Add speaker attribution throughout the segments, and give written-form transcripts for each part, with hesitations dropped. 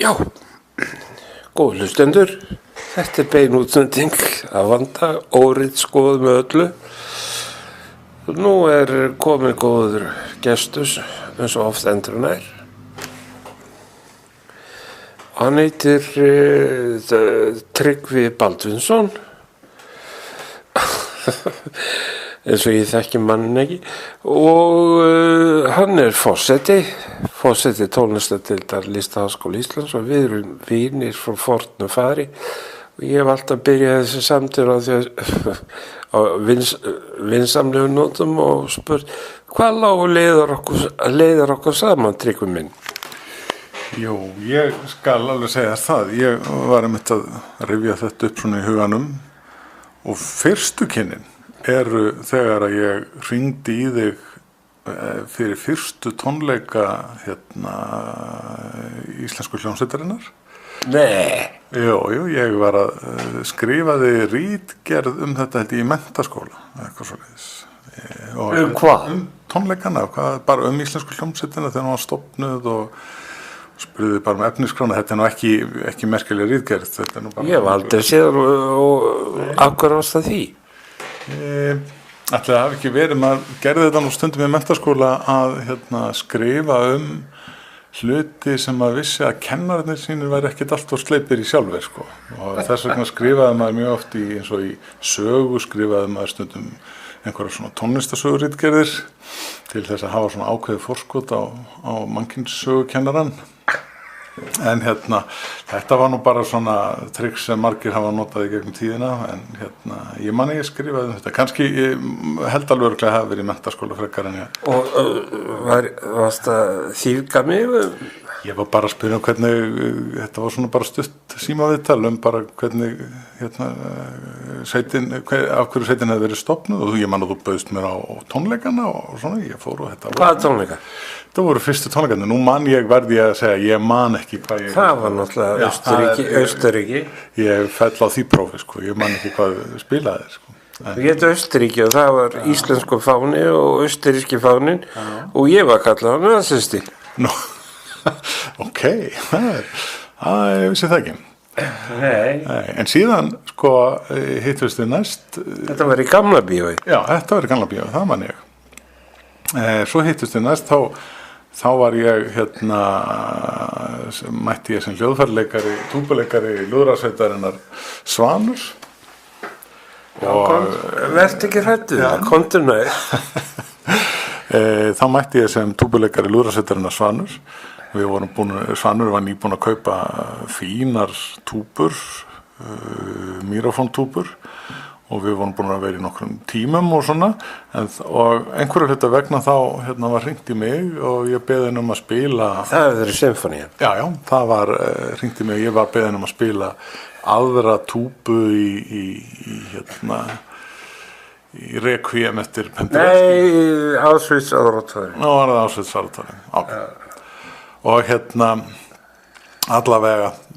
Speaker 1: Já, góð hlustendur, þetta bein útsending að vanda, órið skoð með öllu. Nú komin góður gestus eins og oft endur nær. Hann heitir Tryggvi Baldvinsson, eins og ég þekki mannin ekki, og hann forseti tónlistadeildar Listaháskóla Íslands og við erum vinir frá fornu fari og ég hef alltaf byrjað þessi samtöl á vinsamlegu nótum og spurt hvað leiðir okkur saman, Tryggvi minn?
Speaker 2: Jú, ég skal alveg segja það. Ég var einmitt að rifja þetta upp svona í huganum og fyrstu kynnin eru þegar að ég hringdi í þig fyrir fyrstu tónleika íslensku hljómsveitarinnar.
Speaker 1: Nei.
Speaker 2: Jú, ég var að skrifaði ritgerð þetta held ég í menntaskóla, eitthvað svoleiðis.
Speaker 1: Hvað?
Speaker 2: Tónleikana, bara íslensku hljómsveitina þegar hún var stofnuð og spurði bara efniskrána. Þetta nú ekki merkileg ritgerð.
Speaker 1: Ég hef aldrei séð og akkur ást að því.
Speaker 2: Ætli það hafi ekki verið, maður gerði þetta nú stundum í menntaskóla að skrifa hluti sem maður vissi að kennararnir sínir væri ekkert allt og sleipir í sjálfur sko. Og þess vegna skrifaði maður mjög oft eins og í sögu skrifaði maður stundum einhverja svona tónlistasöguritgerðir til þess að hafa svona ákveðið forskot á mannkynssögukennarann. En þetta var nú bara svona trikk sem margir hafa notað í gegnum tíðina, en ég man ekki skrifaði þetta. Kannski held alveg örugglega hafi verið í menntaskóla frekar en ég.
Speaker 1: Og varst það þýðga mig?
Speaker 2: Ég var bara að spyrja hvernig, þetta var svona bara stutt símaviðtal bara hvernig sveitin, af hverju sveitin hefði verið stofnuð og ég man að þú bauðst mér á tónleikana og svona, ég fór og þetta.
Speaker 1: Hvaða tónleika?
Speaker 2: Það voru fyrstu tónleikarnir. Nú verði ég að segja, ég man ekki hvað ég...
Speaker 1: Það var náttúrulega Austurríki.
Speaker 2: Ég fell á því prófi, sko. Ég man ekki hvað spilaði, sko.
Speaker 1: Þú getur Austurríki og það var íslensku fáni og austurríski fánin og ég var kallað hann nasisti.
Speaker 2: Nú, ok, það vissi það ekki.
Speaker 1: Nei.
Speaker 2: En síðan, sko, hittust við næst...
Speaker 1: Þetta var í Gamla bíói.
Speaker 2: Já, þetta var í Gamla bíói, það man ég. Svo hittust við næst, þá var ég mætti ég sem hljóðfæraleikari, túbuleikari lúðrasveitarinnar Svanur.
Speaker 1: Vertu ekki hræddur, komdu nær.
Speaker 2: Þá mætti ég sem túbuleikari lúðrasveitarinnar Svanur. Svanur var nýbúinn að kaupa fínar túbur, mýrafóntúbur. Og við vorum búin að vera í nokkrum tímum og svona, og einhverju hluta vegna þá var hringt í mig og ég beðið henni að spila...
Speaker 1: Það hefur verið symfónía.
Speaker 2: Já, það var hringt í mig og ég var beðið henni að spila aðra túbu í Requiem eftir Penderecki.
Speaker 1: Nei, Auschwitz Aðrótari.
Speaker 2: Nú var það Auschwitz Aðrótari, ok. Og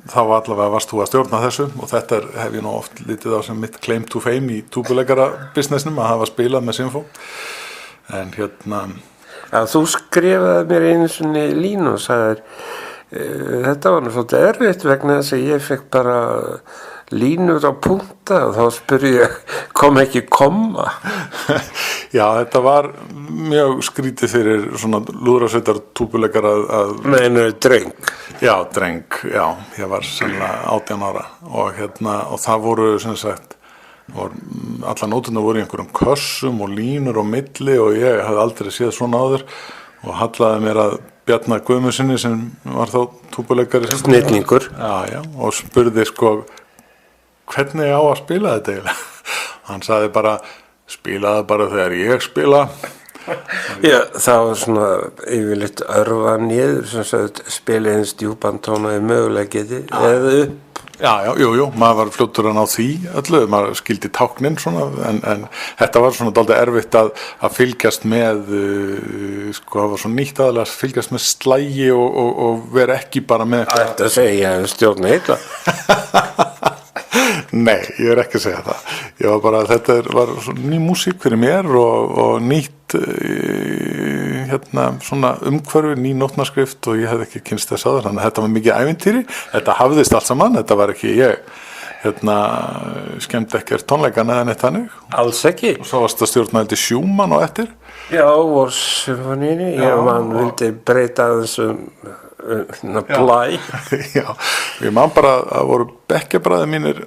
Speaker 2: þá allavega varst þú að stjórna þessu og þetta hef ég nú oft litið á sem mitt claim to fame í túbuleikara businessnum að hafa spilað með Sinfó. En
Speaker 1: Já, þú skrifaði mér einu svona línu og sagðir þetta var nú svolítið erfitt vegna þess að ég fekk bara línur á punkta og þá spurði ég kom ekki komma.
Speaker 2: Já, þetta var mjög skrítið fyrir svona lúðrasveitar túbuleikar að...
Speaker 1: Meinur dreng?
Speaker 2: Já, dreng, já. Ég var sennilega 18 ára og það voru, sem sagt, allar nóturnar voru í einhverjum kössum og línur á milli og ég hafði aldrei séð svona áður og hallaði mér að Bjarna Guðmundsssyni sem var þá túbuleikari.
Speaker 1: Snillingur.
Speaker 2: Já, og spurði sko hvernig ég á að spila þetta eiginlega. Hann sagði bara, spilaði bara þegar ég spila.
Speaker 1: Já, það var svona yfirleitt örfa niður sem sagði spila eins djúpan tóna í mögulega geti eða upp.
Speaker 2: Já, jú, maður var fljótur að ná því öllu, maður skildi táknin svona, en þetta var svona dálítið erfitt að fylgjast með, sko, það var svo nýtt aðalega að fylgjast með slægi og vera ekki bara með eitthvað.
Speaker 1: Þetta segja stjórna heitla.
Speaker 2: Nei, ég er ekki að segja það. Ég var bara, var ný músík fyrir mér og nýtt svona umhverfi, ný nótnaskrift og ég hefði ekki kynst þess aður, þannig að þetta var mikið ævintýri, þetta hafðist allt saman, þetta var ekki ég skemmdi ekkert tónleikana eða neitt þannig.
Speaker 1: Alls ekki.
Speaker 2: Og svo varst að stjórna heldur Schumann og eftir.
Speaker 1: Já, Vorsymfóníunni, mann vildi breyta þessum blæ.
Speaker 2: Já, ég man bara að voru bekkjabræður mínir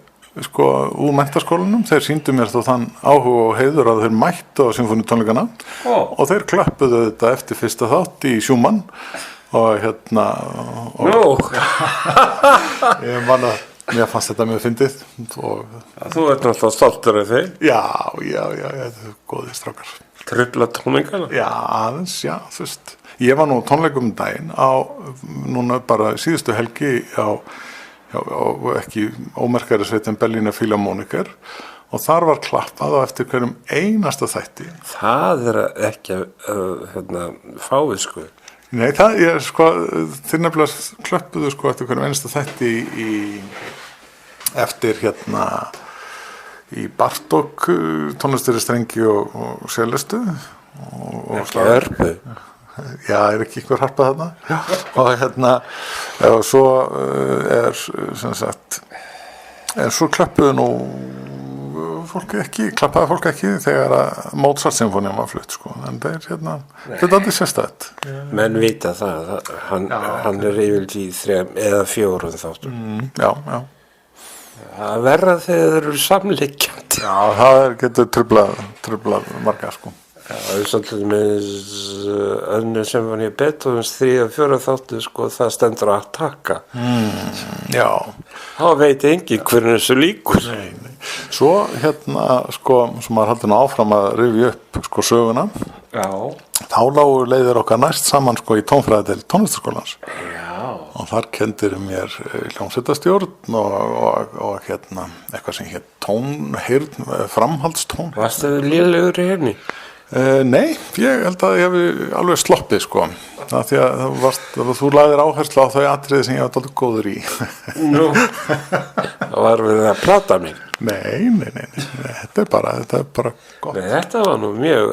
Speaker 2: sko úr menntaskólanum, þeir sýndu mér þó þann áhuga og heiður að þeir mættu á symfóníutónleikana og þeir klöppuðu þetta eftir fyrsta þátt í Schumann og ég man að mér fannst þetta mjög fyndið og
Speaker 1: þú ert náttúrulega stoltur af þeim.
Speaker 2: Já, þetta er góðir strákar.
Speaker 1: Trufla tónleikana?
Speaker 2: Já, aðeins, já, þú veist. Ég var nú tónleikum daginn á, núna bara síðustu helgi á ekki ómerkari sveitin Berliner Philharmoniker og þar var klappað á eftir hverjum einasta þætti.
Speaker 1: Það ekki fáið sko.
Speaker 2: Nei, það er sko, þeir nefnilega klöppuðu sko eftir hverjum einasta þætti eftir í Bartók tónlistari strengi og selestu
Speaker 1: ekki hörpu.
Speaker 2: Já, ekki einhver harpa þarna. Og svo sem sagt svo klappaði fólk ekki þegar að Mozart-symfónían var flutt sko. En þetta er aldrei sérstætt.
Speaker 1: Menn vita það, hann yfirleitt í 3 eða 4 þáttum.
Speaker 2: Já.
Speaker 1: Það verða þegar þeir eru samleikjandi.
Speaker 2: Já, það getur truflað marga sko.
Speaker 1: Það er svolítið með önnur symfóníu Beethovens 3 og 4 þáttu sko, það stendur að taka.
Speaker 2: Já.
Speaker 1: Þá veit enginn hvernig þessu líkur.
Speaker 2: Nei. Svo sko, sem maður haldur áfram að rifja upp sko söguna. Já. Þá lágu leiðir okkar næst saman sko í tónfræðideild tónlistarskólans. Já. Og þar kendir mér hljómsveitarstjórn og eitthvað sem hét tónheyrn, framhaldstón.
Speaker 1: Varstu lélegur í henni?
Speaker 2: Nei, ég held að ég hefði alveg sloppið sko. Það því að þú lagðir áherslu á þau atriði sem ég var dálítið góður í.
Speaker 1: Nú, það var verið að plata mig.
Speaker 2: Nei, þetta er bara gott.
Speaker 1: Nei, þetta var nú mjög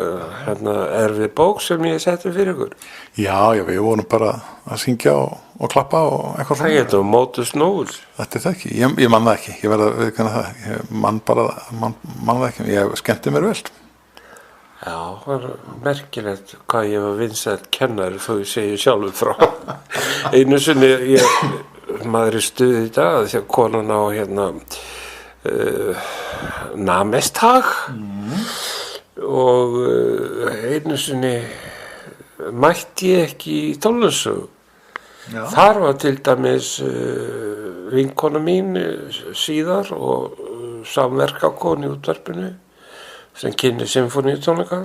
Speaker 1: erfið bók sem ég setti fyrir ykkur.
Speaker 2: Já, við vorum bara að syngja og klappa og eitthvað svona.
Speaker 1: Það getur mótus nógur.
Speaker 2: Þetta er það ekki, ég man það ekki, ég verð að viðurkenna það. Ég man það ekki, ég skemmti mér vel.
Speaker 1: Já, það var merkilegt hvað ég var vinsæll kennari þó ég segi sjálfur frá. Einu sinni, maður er stuð í dag því að konan á namestag og einu sinni mætti ég ekki í tónlistsögu. Þar var til dæmis vinkona mín síðar og samverkakona í útvarpinu sem kynni symfóníutónleika.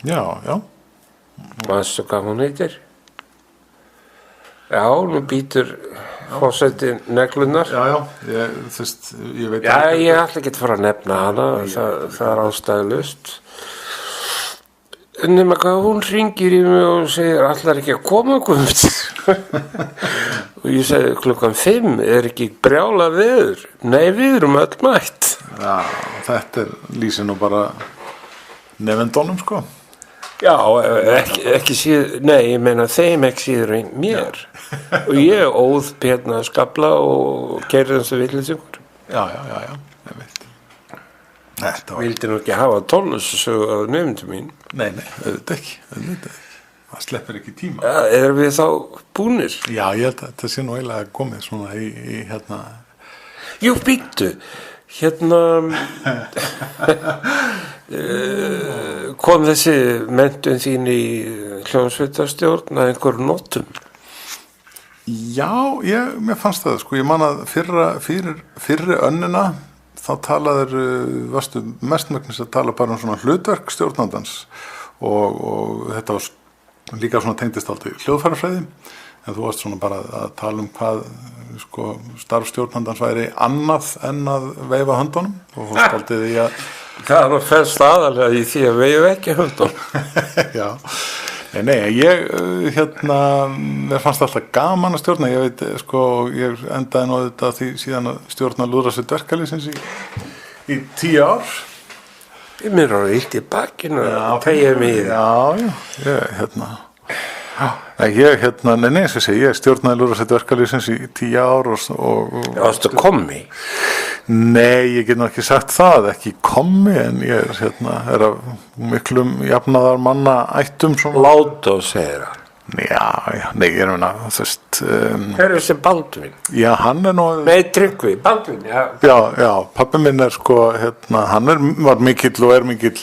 Speaker 2: Já.
Speaker 1: Manstu hvað hún heitir? Já, nú býtur forsetinn neglunar.
Speaker 2: Já, ég veit
Speaker 1: Já, ég ætla ekki að fara að nefna hana, það er ástæðulaust. Nema hvað, hún hringir í mig og segir, ætlar ekki að koma Guðmundur? Og ég segi, 5:00, er ekki brjála veður? Nei, við erum öll mætt.
Speaker 2: Já, þetta lýsir nú bara nefndónum sko.
Speaker 1: Já, ekki síður, nei, ég meina þeim ekki síður en mér. Og ég óð skafla og keyrði eins og villisingur.
Speaker 2: Já, ég veit.
Speaker 1: Vildi nú ekki hafa tónlistsögu af nefndum mín.
Speaker 2: Nei, auðvitað ekki. Það sleppur ekki tíma.
Speaker 1: Ja, erum við þá búnir?
Speaker 2: Já, ég held að þetta sé nú eiginlega komið svona í
Speaker 1: Jú, býttu. Kom þessi menntun þín í hljómsveitarstjórn að einhverjum notum?
Speaker 2: Já, mér fannst það sko. Ég man að fyrri önnina þá varstu mestmögnis að tala bara svona hlutverk stjórnandans og þetta var líka svona tengdist aldrei hljóðfærafræði en þú varst svona bara að tala hvað sko, starfstjórnandans væri annað en að veifa höndunum og þú skaldið því að
Speaker 1: Það var fælst aðalega í því að veifa ekki höndunum.
Speaker 2: Já, Nei, ég, mér fannst alltaf gaman að stjórna, ég veit, sko, ég endaði nú þetta því síðan að stjórna lúðrasveit verkalýðsins í 10 ár.
Speaker 1: Mér er illt í bakkinu að tegja mig í það. Ég stjórnaði lúðrasveit verkalýðsins í 10 ár og Varstu kommi?
Speaker 2: Nei, ég get nú ekki sagt það, ekki kommi, en ég er af miklum jafnaðar manna ættum svona.
Speaker 1: Látó, segir hann.
Speaker 2: Já, nei, ég meina, þú veist...
Speaker 1: Hver er þessi Baldvin?
Speaker 2: Já, hann nú...
Speaker 1: Nei, Tryggvi, Baldvin, já.
Speaker 2: Já, pabbi minn sko, hann var mikill og er mikill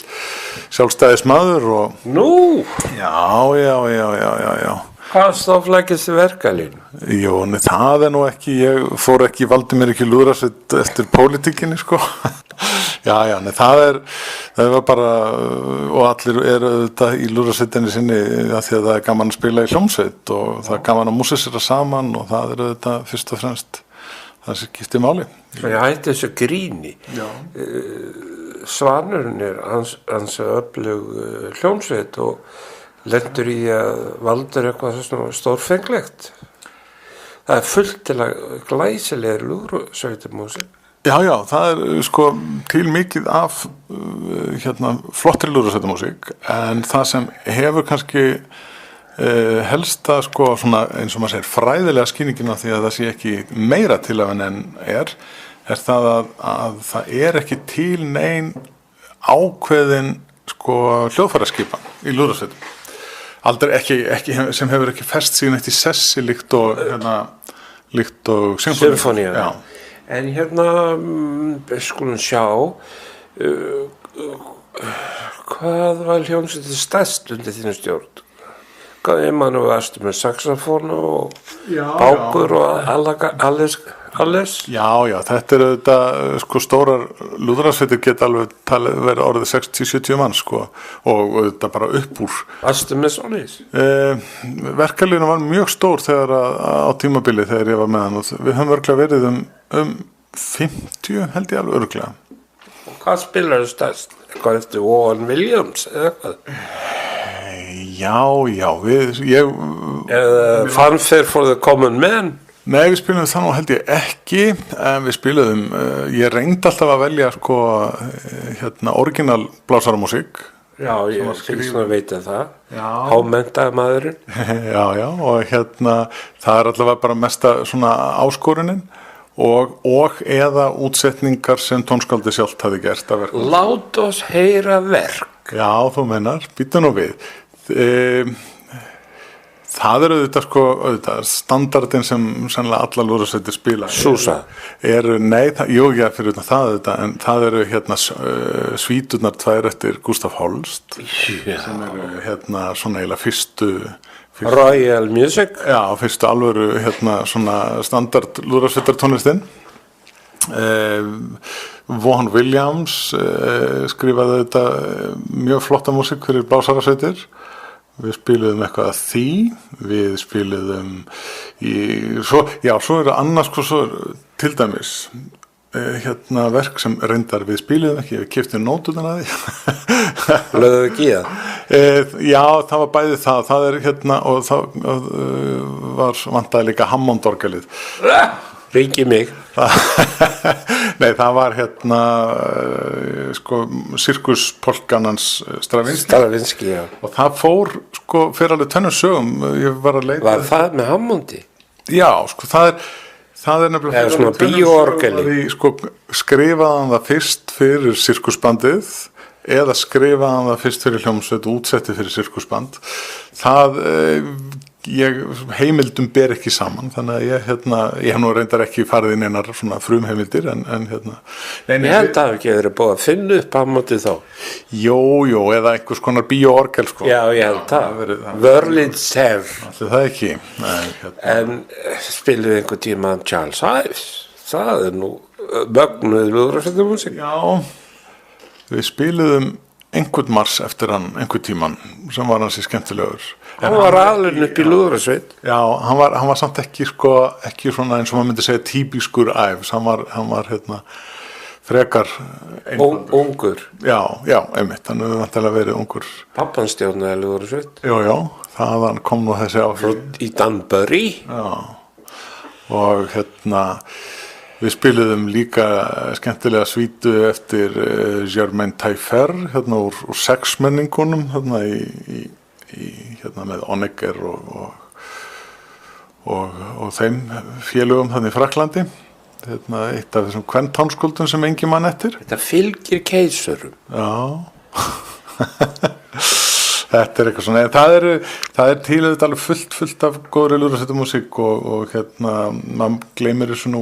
Speaker 2: sjálfstæðismaður og...
Speaker 1: Nú?
Speaker 2: Já.
Speaker 1: Hvað stoflækist verkalýðinu?
Speaker 2: Jú, nei, það nú ekki, ég fór ekki, valdi mér ekki lúðrasveit eftir pólitíkinni, sko. Já, nei, það var bara, og allir eru þetta í lúðrasveitinni sinni að því að það er gaman að spila í hljómsveit og það er gaman að músisera saman og það eru þetta fyrst og fremst það sem skiptir máli.
Speaker 1: Ég hætti þessu gríni. Já. Svanurinn er hans öflug hljómsveit og lendur í að valdur eitthvað svona stórfenglegt. Það er fullt til að glæsilegir lúðrasveitamúsík.
Speaker 2: Já, það er sko til mikið af flottri lúðrasveitamúsík, en það sem hefur kannski helsta sko svona eins og maður segir fræðilega skýringin á því að það sé ekki meira til af en er það að það er ekki til nein ákveðin sko hljóðfæraskipan í lúðrasveitum. Aldrei ekki sem hefur ekki fest síðan eitt í sessi líkt og symfónía.
Speaker 1: Já. En skulum sjá hvað var hljómsveitin stærst undir þínu stjórn? Hvað nú varstu með saxofón og bákur og alles?
Speaker 2: Já, þetta er auðvitað sko stórar lúðrasveitir geta alveg verið orðið 60-70 mann sko og auðvitað bara upp úr.
Speaker 1: Varstu með svoleiðis?
Speaker 2: Verkalýðurinn var mjög stór þegar á tímabili þegar ég var með hann og við höfum örglega verið um 50 held ég alveg örglega.
Speaker 1: Og hvað spilar þú stærst? Eitthvað eftir Vaughan Williams eða eitthvað?
Speaker 2: Já,
Speaker 1: Fanfare for the Common Man?
Speaker 2: Nei, við spilum það nú held ég ekki, en við spilum, ég reyndi alltaf að velja sko, orginal blásaramúsík.
Speaker 1: Já, ég finnst að veita það. Hámenntaði maðurinn.
Speaker 2: Já, og það er allavega bara mesta svona áskorunin og eða útsetningar sem tónskáldið sjálft hafi gert að verka.
Speaker 1: Lát oss heyra verk.
Speaker 2: Já, þú mennar, býta nú við. Það er auðvitað standardin sem sannlega alla lúðrasveitir spila.
Speaker 1: Súsa?
Speaker 2: Fyrir það auðvitað, en það eru svíturnar 2 eftir Gustaf Holst sem eru svona eiginlega fyrstu
Speaker 1: Royal Music?
Speaker 2: Já, fyrstu alvöru svona standard lúðrasveitartónlistinn. Vaughan Williams skrifaði þetta mjög flotta músík fyrir blásarasveitir. Við spiluðum eitthvað að því, við spiluðum svo er það annars svo til dæmis verk sem reyndar við spiluðum ekki, við keyptum nóturnar að því.
Speaker 1: Lögðu ekki í það?
Speaker 2: Já, það var bæði það er og það var vantaði líka Hammond-orgelið.
Speaker 1: Ringi mig.
Speaker 2: Nei, það var sirkuspolkan hans
Speaker 1: Stravinski, já.
Speaker 2: Og það fór fyrir alveg tönnum sögum. Ég var að leita.
Speaker 1: Var það með Hammondi?
Speaker 2: Já, það er nefnilega
Speaker 1: eða svona bíóorgeli.
Speaker 2: Skrifaði hann það fyrst fyrir sirkusbandið eða skrifaði hann það fyrst fyrir hljómsveit og útsetti fyrir sirkusband. Heimildum ber ekki saman, þannig að ég hef nú reyndar ekki farið inn einar svona frumheimildir en
Speaker 1: Ég held að ekki verið búið að finna upp Hammondið þá.
Speaker 2: Jó, eða einhvers konar bíóorgel sko.
Speaker 1: Já, ég held það. Wurlitz Hef.
Speaker 2: Það ekki. Nei,
Speaker 1: En spiluðu einhver tíma Charles Ives. Það er nú mögnuð lúðrasveitamúsík.
Speaker 2: Já, við spiluðum einhvern mars eftir hann, einhvern tíman sem var hansi skemmtilegur.
Speaker 1: Hann var alveg upp í lúðrasveit.
Speaker 2: Já, hann var samt ekki svona eins og maður myndi segja típiskur Ives, hann var frekar
Speaker 1: ungur.
Speaker 2: Já, einmitt, hann hefur vantilega verið ungur.
Speaker 1: Pappan stjórnaði lúðrasveit.
Speaker 2: Já, þaðan kom nú þessi áhrif.
Speaker 1: Í Danbury.
Speaker 2: Já, og við spiluðum líka skemmtilega svítu eftir Germaine Taillefer úr sexmenningunum með Onegger og þeim félögum í Frakklandi. Eitt af þessum kventánskuldum sem engin mann eftir.
Speaker 1: Þetta fylgir keisurum.
Speaker 2: Já. Þetta eitthvað svona, það er til auðvitað alveg fullt af góðri lúðrasveitamúsík og maður gleymir þessu nú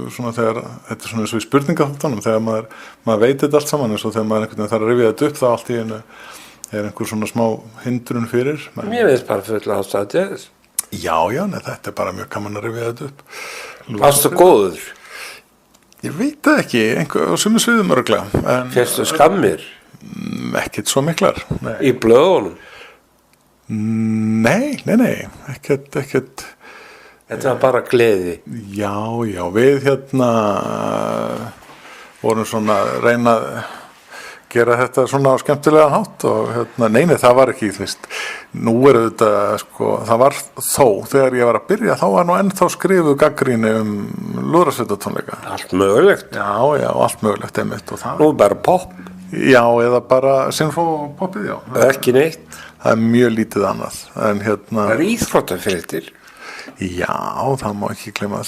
Speaker 2: svona þegar, þetta svona eins og í spurningaþáttunum, þegar maður veit þetta allt saman, eins og þegar maður einhvern veginn þarf að rifja þetta upp, þá allt í einu einhver svona smá hindrun fyrir.
Speaker 1: Mér veist bara full ástæða til þess.
Speaker 2: Já, þetta er bara mjög gaman að rifja þetta upp.
Speaker 1: Varstu góður?
Speaker 2: Ég veit það ekki, á sumum sviðum örugglega.
Speaker 1: Fékkstu skammir?
Speaker 2: Ekkert svo miklar. Nei.
Speaker 1: Í blöðunum?
Speaker 2: Nei, ekkert.
Speaker 1: Þetta var bara gleði?
Speaker 2: Já, við vorum svona að reyna að gera þetta svona á skemmtilegan hátt og nei, það var ekki, nú þetta, það var þó, þegar ég var að byrja, þá var nú ennþá skrifuð gagnrýni lúðrasveitatónleika.
Speaker 1: Allt mögulegt?
Speaker 2: Já, allt mögulegt einmitt.
Speaker 1: Nú bara pop?
Speaker 2: Já, eða bara sinfópoppið, já.
Speaker 1: Ekki neitt?
Speaker 2: Það er mjög lítið annað, en
Speaker 1: Það er íþróttafréttir?
Speaker 2: Já, það má ekki gleyma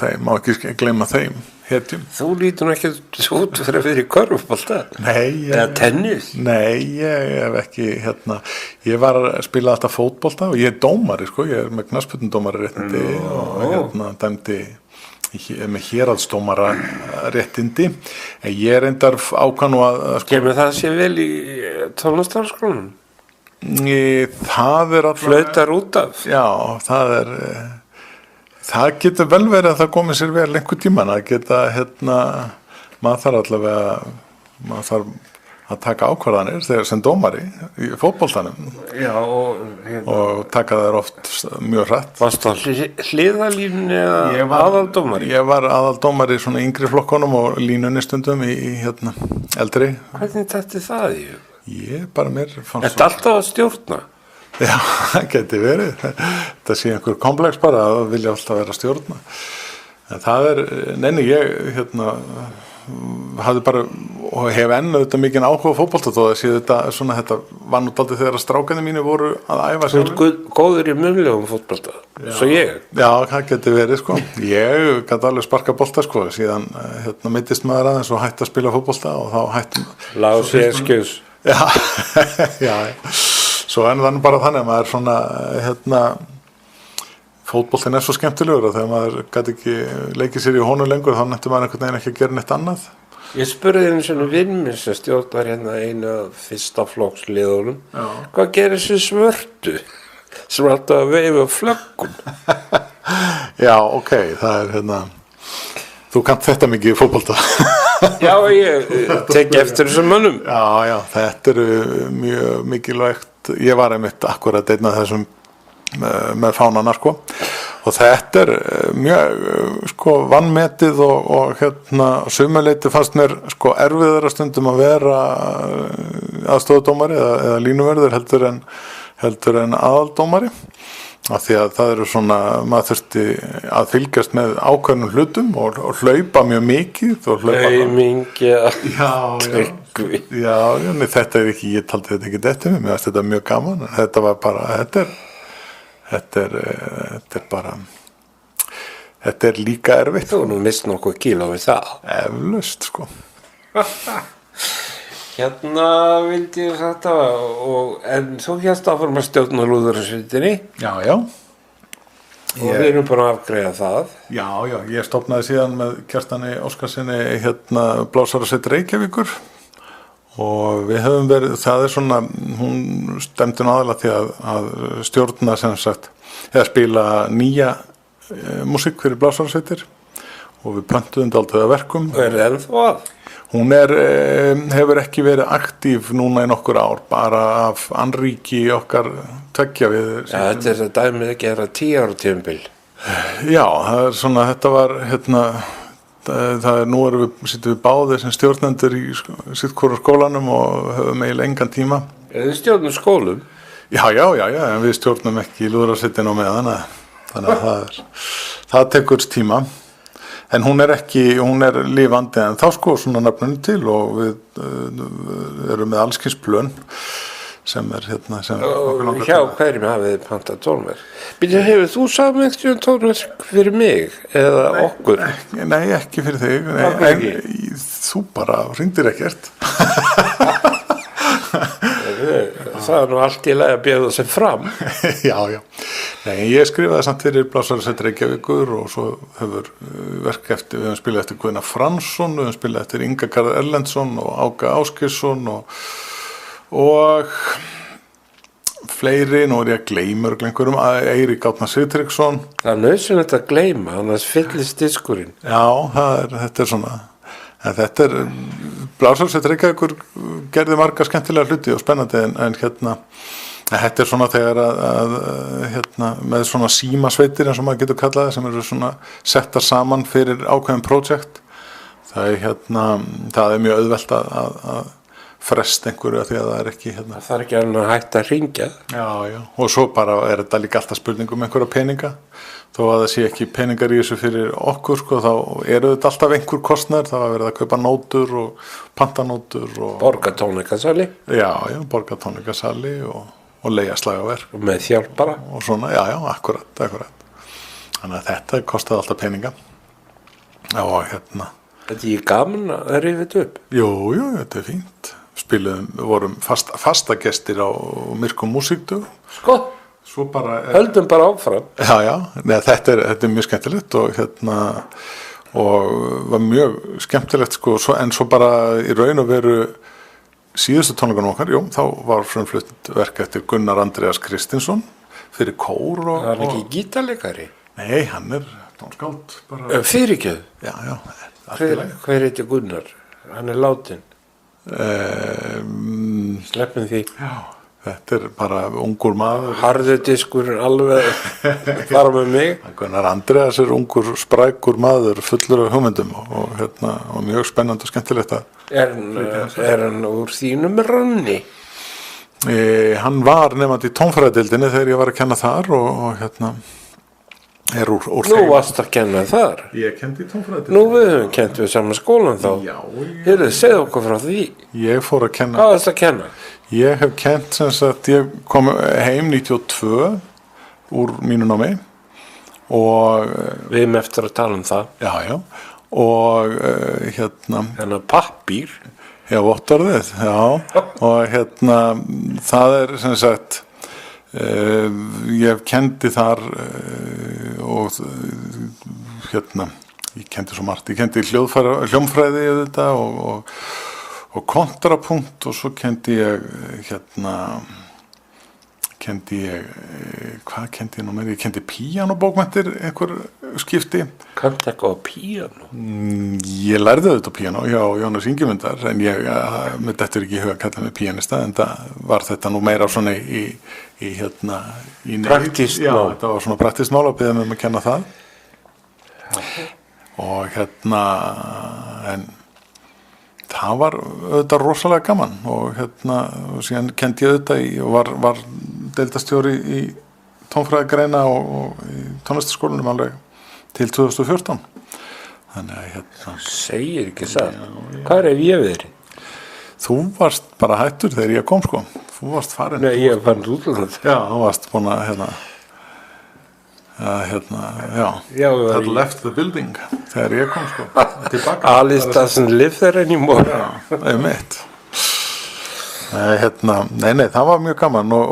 Speaker 2: þeim, hetjum.
Speaker 1: Þú lítur ekki út fyrir að vera í körfubolta?
Speaker 2: Nei.
Speaker 1: Eða tennis?
Speaker 2: Nei, ég hef ekki, ég var að spila alltaf fótbolta og ég er dómari, ég er með knattspyrnudómari réttindi og dæmdi með héraðsdómara réttindi, en ég reyndar ákvæðu að
Speaker 1: Kemur það sé vel í tónlistarskólanum?
Speaker 2: Það er alltaf
Speaker 1: Flautar út af?
Speaker 2: Já, það getur vel verið að það komið sér vel einhver tíman að geta, maður þarf að taka ákvarðanir þegar sem dómari í fótboltanum.
Speaker 1: Já,
Speaker 2: og taka þær oft mjög hratt.
Speaker 1: Varstu á hliðalínunni eða aðaldómari?
Speaker 2: Ég var aðaldómari í svona yngri flokkunum og línunni stundum í eldri.
Speaker 1: Hvernig þetta það í?
Speaker 2: Ég bara mér fannst
Speaker 1: Þetta alltaf að stjórna?
Speaker 2: Já, það geti verið. Það sé einhver komplex bara að vilja alltaf vera að stjórna. En það ég hafði bara og hef enn auðvitað mikinn áhuga á fótbolta þó að sé þetta var nú dálítið þegar strákarnir mínir voru að æfa
Speaker 1: sér. Þú ert góður í munnlegum fótbolta, svo ég.
Speaker 2: Já, það geti verið, Ég gat alveg sparka bolta, síðan meiddist maður aðeins og hætti að spila fótbolta og þá hættum.
Speaker 1: Lág sér skjus.
Speaker 2: Já. Svo en þannig bara þannig að maður svona, fótboltinn er svo skemmtilegur og þegar maður gæti ekki leikið sér í honum lengur þá nætti maður einhvern veginn ekki að gera neitt annað.
Speaker 1: Ég spurði einu svona vinn minn sem stjórnar einu fyrsta flokksliðunum. Hvað gerir þessu svörtu sem er alltaf að veifa flöggum?
Speaker 2: Já, ok, það er þú kannt þetta mikið í fótbolta.
Speaker 1: Já, ég tek eftir þessum mönnum.
Speaker 2: Já, þetta mjög mikilvægt. Ég var einmitt akkurat einn af þessum með fánana og þetta mjög vannmetið og sumuleyti fannst mér erfiðara stundum að vera aðstofudómari eða línuverður heldur en aðaldómari af því að það eru svona maður þurfti að fylgjast með ákveðnum hlutum og hlaupa mjög mikið
Speaker 1: hlaupingi
Speaker 2: Já, þetta er ekki, ég taldi þetta ekki eftir mig, mér finnst þetta mjög gaman þetta var bara, þetta er bara þetta er líka erfitt.
Speaker 1: Þú nú mist nokkuð kíló við það.
Speaker 2: Eflaust,
Speaker 1: vildi ég þetta en þú hérst áfram að stjórna lúðrasveitinni.
Speaker 2: Já.
Speaker 1: Og við erum búin að afgreiða það.
Speaker 2: Já, ég stofnaði síðan með Kjartani Óskarsinni Blásarasveit Reykjavíkur og við höfum verið, það er svona, hún stemdi nú aðalega því að stjórna sem sagt, eða spila nýja músík fyrir blásarasveitir og við pöntuðum dálítið að verkum.
Speaker 1: Og er það ennþá að?
Speaker 2: Hún hefur ekki verið aktív núna í nokkur ár, bara af annríki okkar tveggja við.
Speaker 1: Ja, þetta er það dæmið ekki að 10 ára tímabil.
Speaker 2: Já, það er svona, þetta var, nú sittum við báðir sem stjórnendur í sitt hvoru skólanum og höfum eiginlega engan tíma.
Speaker 1: Þið stjórnum skólum?
Speaker 2: Já, en við stjórnum ekki lúðrasveitin á meðan, þannig að það tekur tíma. En hún er lifandi en þá sko svona nafninu til og við erum með allskins plön sem hérna sem
Speaker 1: hjá hverjum hafið þið pantað tónverk? Býttu, hefur þú samið tónverk fyrir mig eða okkur?
Speaker 2: Nei, ekki fyrir þig. Nei, þú bara hringdir ekkert.
Speaker 1: Það er nú allt í lagi að bjóða sig fram.
Speaker 2: Já. Nei, ég skrifaði samt fyrir Blásarsveit Reykjavíkur og svo hefur við höfum spilað eftir Guðna Fransson, við höfum spilað eftir Inga Garðar Erlendsson og Ága Ásgeirsson og fleiri, nú ég að gleyma einhverjum, Eirík Árna Sigtryggsson.
Speaker 1: Það er nauðsynlegt að gleyma, annars fyllist diskurinn.
Speaker 2: Já, þetta er svona. En þetta Blásarsveit Reykjavíkur gerði marga skemmtilega hluti og spennandi en hérna þetta er svona þegar að með svona símasveitir eins og maður getur kallað sem eru svona settar saman fyrir ákveðin projekt. Það er mjög auðvelt að fresta einhverju því að það er ekki
Speaker 1: Það er ekki að hætta að hringja.
Speaker 2: Já, og svo bara er þetta líka alltaf spurning einhverja peninga. Þó að það sé ekki peningar í þessu fyrir okkur sko, þá eru þetta alltaf einhver kostnaður, það var verið að kaupa nótur og pantanótur og
Speaker 1: borgatónleikasali.
Speaker 2: Já, borgatónleikasali og leigja slagaverk.
Speaker 1: Og með þjálpara.
Speaker 2: Og svona, já, akkurat. Þannig að þetta kostaði alltaf peninga. Og
Speaker 1: Þetta er ekki gaman að rifja þetta upp?
Speaker 2: Jú, þetta er fínt. Vorum fasta gestir á Myrkum músíkdögum.
Speaker 1: Sko? Höldum bara áfram.
Speaker 2: Já, þetta er mjög skemmtilegt og var mjög skemmtilegt sko, en svo bara í raun og veru síðustu tónleikunum okkar, þá var frumflutt verk eftir Gunnar Andreas Kristinsson fyrir kór og
Speaker 1: hann ekki gítarleikari?
Speaker 2: Nei, hann er tónskáld.
Speaker 1: Fyrirgjöð?
Speaker 2: Já.
Speaker 1: Hver heitir Gunnar? Hann er látinn. Sleppum því.
Speaker 2: Já. Þetta er bara ungur maður.
Speaker 1: Harður diskur alveg fara með mig.
Speaker 2: Gunnar Andreas er ungur, sprækur maður, fullur af hugmyndum og mjög spennandi og skemmtilegt að.
Speaker 1: Er hann úr þínum ranni?
Speaker 2: Hann var nefandi í tónfræðadeildinni þegar ég var að kenna þar og er úr
Speaker 1: Nú varst að kenna þar?
Speaker 2: Ég kendi í tónfræðadeildinni.
Speaker 1: Nú við höfum kent við saman skólan þá.
Speaker 2: Já.
Speaker 1: Segðu okkur frá því.
Speaker 2: Ég fór að kenna.
Speaker 1: Hvað varst að kenna?
Speaker 2: Ég hef kennt sem sagt, ég kom heim 92 úr mínu námi og
Speaker 1: við erum eftir að tala um það.
Speaker 2: Já, og
Speaker 1: Þannig pappír.
Speaker 2: Já, vottorðið, já, og það er sem sagt, ég kendi þar og ég kendi svo margt, ég kendi hljómfræði þetta og kontrapunkt og svo kendi ég hvað kendi ég nú meira? Ég kendi píanóbókmenntir einhver skipti.
Speaker 1: Kanntu eitthvað á píanó?
Speaker 2: Ég lærði þetta á píanó hjá Jónas Ingimundar en með þetta ekki í huga að kalla mig píanista en var þetta nú meira svona í
Speaker 1: praktískt mál.
Speaker 2: Já, þetta var svona praktískt mál að biðja mig að kenna það. Og en það var auðvitað rosalega gaman og síðan kendi ég auðvitað og var deildarstjóri í tónfræðigreina og í tónlistarskólanum alveg til 2014. Þannig að
Speaker 1: segir ekki það. Hvað er ég verið?
Speaker 2: Þú varst bara hættur þegar ég kom sko. Þú varst farin.
Speaker 1: Nei, ég var farin út af þetta.
Speaker 2: Já, þú varst búin að that left the building þegar ég kom sko tilbaka.
Speaker 1: Alice doesn't live there anymore.
Speaker 2: Já, einmitt. Nei, það var mjög gaman og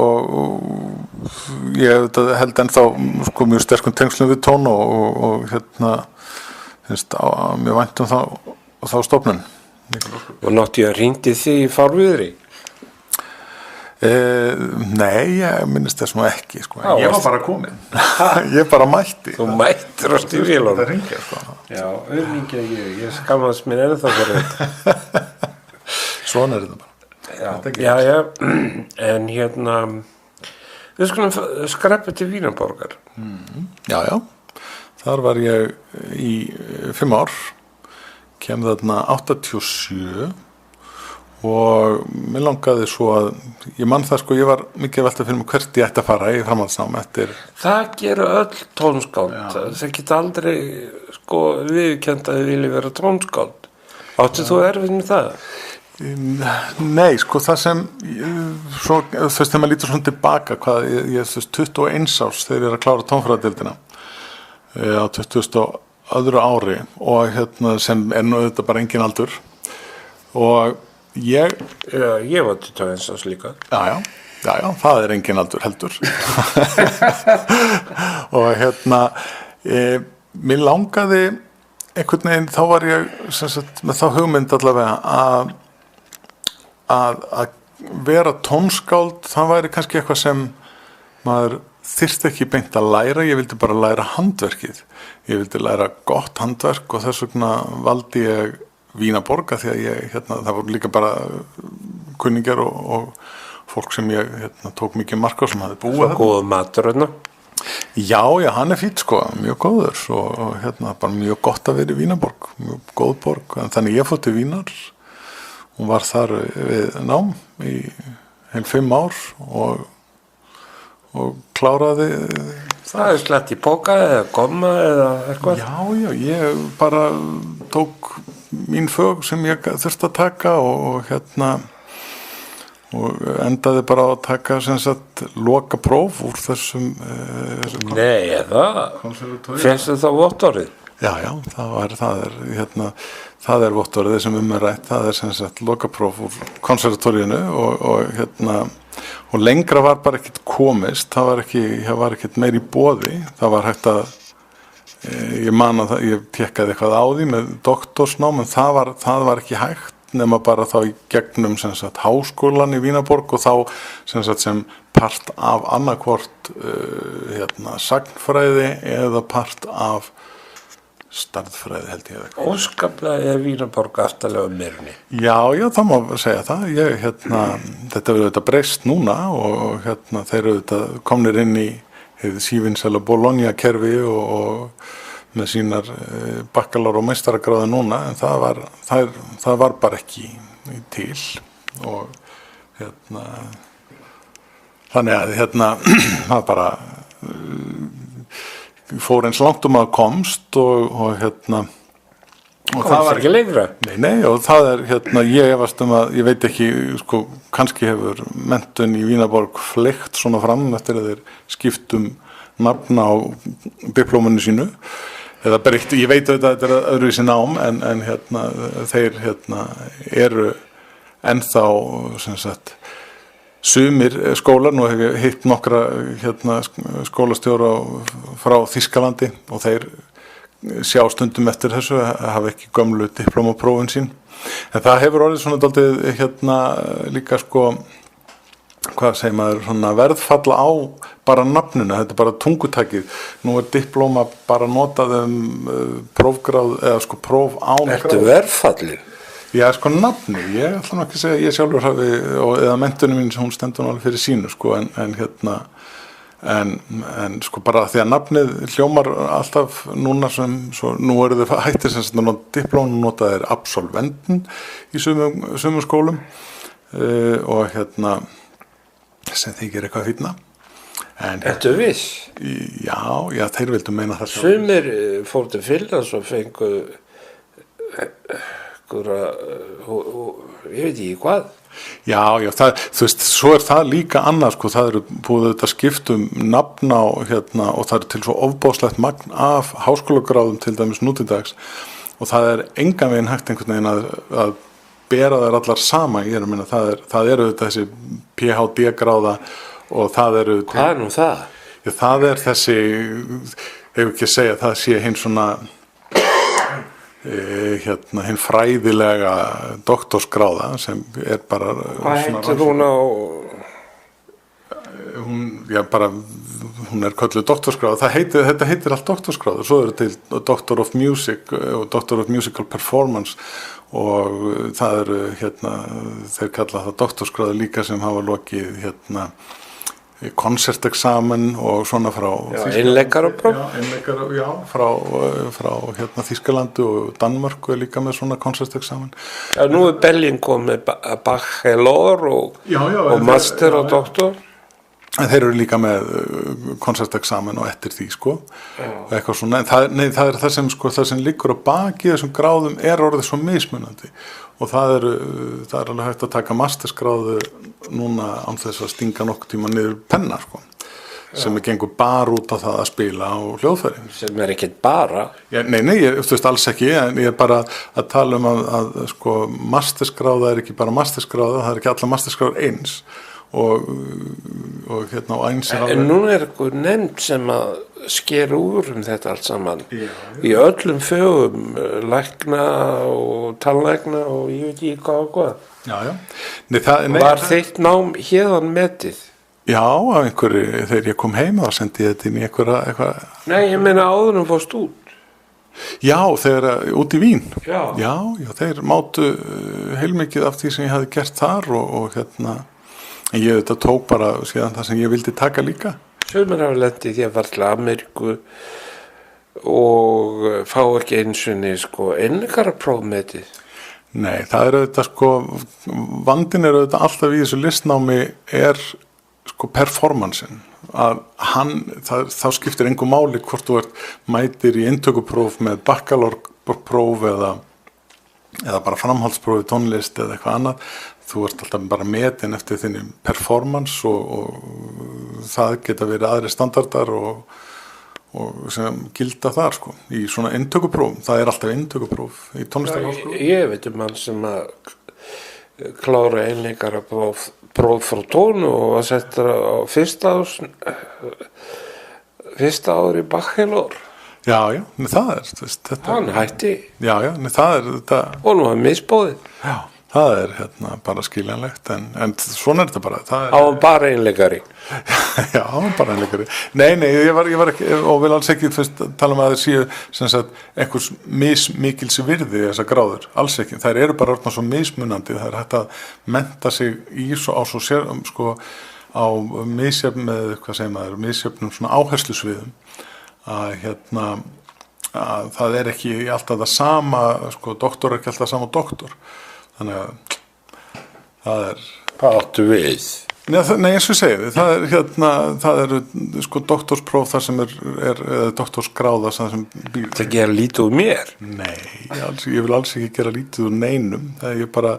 Speaker 2: ég held ennþá sko mjög sterkum tengslum við tón og finnst mjög vænt þá stofnun.
Speaker 1: Og náttu ég að hringdi því í fárviðri?
Speaker 2: Nei, ég minnist þess nú ekki sko. Ég var bara komin. Ég bara mætti.
Speaker 1: Þú mættir á stífélunum.
Speaker 2: Það ringja sko.
Speaker 1: Já, auðvitað ég skammast mér ennþá fyrir þetta.
Speaker 2: Svona er þetta bara.
Speaker 1: Já, en við skulum skreppa til Vínarborgar.
Speaker 2: Já, þar var ég í 5 ár, kem þarna 87 og mér langaði svo að ég man það sko, ég var mikið að velta fyrir mig hvert ég ætti að fara í framhaldsnám eftir.
Speaker 1: Það gera öll tónskáld. Það geta aldrei sko viðurkennt að þið vilja vera tónskáld. Átti þú erfið með það?
Speaker 2: Nei, sko það sem svo, þú veist, þegar maður lítur svona tilbaka hvað, ég þú veist 21 árs þegar ég er að klára tónfræðadeildina á 20. ári og sem nú þetta bara engin aldur og ég
Speaker 1: var 21 árs líka.
Speaker 2: Já, það er engin aldur heldur og mér langaði einhvern veginn, þá var ég sem sagt, með þá hugmynd allavega að vera tónskáld, það væri kannski eitthvað sem maður þyrfti ekki beint að læra, ég vildi bara læra handverkið, ég vildi læra gott handverk og þess vegna valdi ég Vínaborga því að ég, það voru líka bara kunningjar og fólk sem ég tók mikið mark á sem hafði búið
Speaker 1: þarna. Góð matur hérna?
Speaker 2: Já, hann er fínn sko, mjög góður og bara mjög gott að vera í Vínaborg, mjög góð borg, en þannig ég fór til Vínar og var þar við nám í heil 5 ár og kláraði
Speaker 1: það. Er slett í póka eða gomma eða eitthvað?
Speaker 2: Já, ég bara tók mín fög sem ég þurfti að taka og endaði bara á að taka sem sagt loka próf úr þessum
Speaker 1: Nei, finnst þetta vottorðið?
Speaker 2: Já, það er vottorðið sem rætt, það er sem sagt loka próf úr konservatóríinu og lengra var bara ekkert komist, það var ekkert meir í boði, það var hægt að ég man að ég tekkaði eitthvað á því með doktorsnám en það var ekki hægt nema bara þá í gegnum sem sagt háskólan í Vínaborg og þá sem sagt sem part af annarkvort sagnfræði eða part af stærðfræði held ég ekki.
Speaker 1: Óskaplega er Vínaborg aftarlega myrni.
Speaker 2: Já, það má segja það. Þetta verður þetta breyst núna og þeir eru þetta komnir inn í sívinsæla Bologna-kerfi og með sínar bakkalára og meistaragráði núna en það var bara ekki til og þannig að það bara fór eins langt að komst og
Speaker 1: það var ekki lengra.
Speaker 2: Nei, og það er ég efast að ég veit ekki sko, kannski hefur menntun í Vínaborg fleygt svona fram eftir að þeir skiptum nafn á diplóminu sínu eða breytt, ég veit að þetta er öðruvísi nám en þeir eru ennþá sem sagt sumir skólar, nú hef ég hitt nokkra skólastjóra frá Þýskalandi og þeir sjá stundum eftir þessu að hafa ekki gömlu diplómaprófin sín en það hefur orðið svona dálítið líka sko hvað segir maður, svona verðfalla á bara nafninu, þetta er bara tungutækið nú er diplóma bara notað prófgráð eða sko próf án gráð.
Speaker 1: Ertu verðfallir?
Speaker 2: Já, sko nafni, ég ætla nú ekki að segja ég sjálfur hafi, eða mentunum mín hún stendur alveg fyrir sínu sko en sko bara því að nafnið hljómar alltaf núna nú eru þau hættir sem sagt diplóm notað er absolventin í sumum skólum og sem þykir eitthvað fínna.
Speaker 1: Ertu viss?
Speaker 2: Já, þeir vildu meina það.
Speaker 1: Sumir fór til Finnlands og fengu ég veit ekki hvað.
Speaker 2: Já, þú veist, svo er það líka annað, sko, það eru búið þetta skiptum nafn á og það er til svo ofbáslegt magn af háskólagráðum til dæmis nútidags og það er engan veginn hægt einhvern veginn að bera þær allar sama, ég er að minna, það eru þetta þessi PhD-gráða og það eru...
Speaker 1: Hvað er nú það?
Speaker 2: Já, það er þessi, ef ekki að segja, það sé hinn svona, hinn fræðilega doktorsgráða sem er bara...
Speaker 1: Hvað heitir hún á...
Speaker 2: Hún er kölluð doktorsgráða, þetta heitir allt doktorsgráða, svo eru til Doctor of Music og Doctor of Musical Performance og það eru þeir kalla það doktorsgráða líka sem hafa lokið konserteksamen og svona frá
Speaker 1: einleikarapróf
Speaker 2: frá Þýskalandi og Danmörku líka með svona konserteksamen.
Speaker 1: Nú Berlín komið bachelor og master og doktor.
Speaker 2: En þeir eru líka með konserteksamen og eftir því og eitthvað svona, en það er það sem liggur á baki þessum gráðum orðið svo mismunandi og það er alveg hægt að taka mastersgráðu núna án þess að stinga nokkuð tíma niður penna sem gengur bara út á það að spila á hljóðfæri.
Speaker 1: Sem ekkert bara.
Speaker 2: Nei, þú veist alls ekki, en ég bara að tala að mastersgráða ekki bara mastersgráða, það ekki alla mastersgráður eins. Og eins
Speaker 1: en nú eitthvað nefnd sem að skera úr þetta allt saman í öllum fögum lækna og tannlækna og ég veit ekki hvað var þitt nám héðan metið?
Speaker 2: Já, á einhverju, þegar ég kom heim þá sendi ég þetta inn í eitthvað
Speaker 1: Nei, ég meina áður en fórst út.
Speaker 2: Já, þegar út í Vín
Speaker 1: Já,
Speaker 2: þeir mátu heilmikið af því sem ég hafði gert þar og en ég þetta tók bara síðan það sem ég vildi taka líka.
Speaker 1: Sumir hafa lendið því að fara til Ameríku og fá ekki einsunni einleikarapróf metið.
Speaker 2: Nei, það er auðvitað vandinn er auðvitað alltaf í þessu listnámi performancein að þá skiptir engu máli hvort þú mætir í inntökupróf með bakkalárpróf eða bara framhaldspróf í tónlist eða eitthvað annað. Þú alltaf bara metin eftir þinni performance og það geta verið aðri standardar og sem gilda þar í svona inntökupróf. Það er alltaf inntökupróf í tónlistarháskóla.
Speaker 1: Ég veit mann sem að klára einleikarapróf frá tónu og að setja á fyrsta ári bachelor.
Speaker 2: Já, það þetta.
Speaker 1: Hann hætti.
Speaker 2: Já, það þetta. Og
Speaker 1: nú misbóðið.
Speaker 2: Já. Það er bara skiljanlegt, en svona er þetta bara.
Speaker 1: Hann var bara einleikari.
Speaker 2: Já, hann var bara einleikari. Nei, ég var ekki, og vil alls ekki tala að það séu sem sagt einhvers mismikils virði þessar gráður, alls ekki. Þær eru bara orðnar svo mismunandi, það er hægt að mennta sig á misjöfn með, hvað segir maður, misjöfnum svona áherslusviðum, að það er ekki alltaf það sama, doktor er ekki alltaf sama doktor. Þannig að það er...
Speaker 1: Hvað áttu við?
Speaker 2: Nei, eins og segið, það eru doktorspróf þar sem er doktorsgráða sem býr...
Speaker 1: Það gera lítið úr mér?
Speaker 2: Nei, ég vil alls ekki gera lítið úr neinum. Það er bara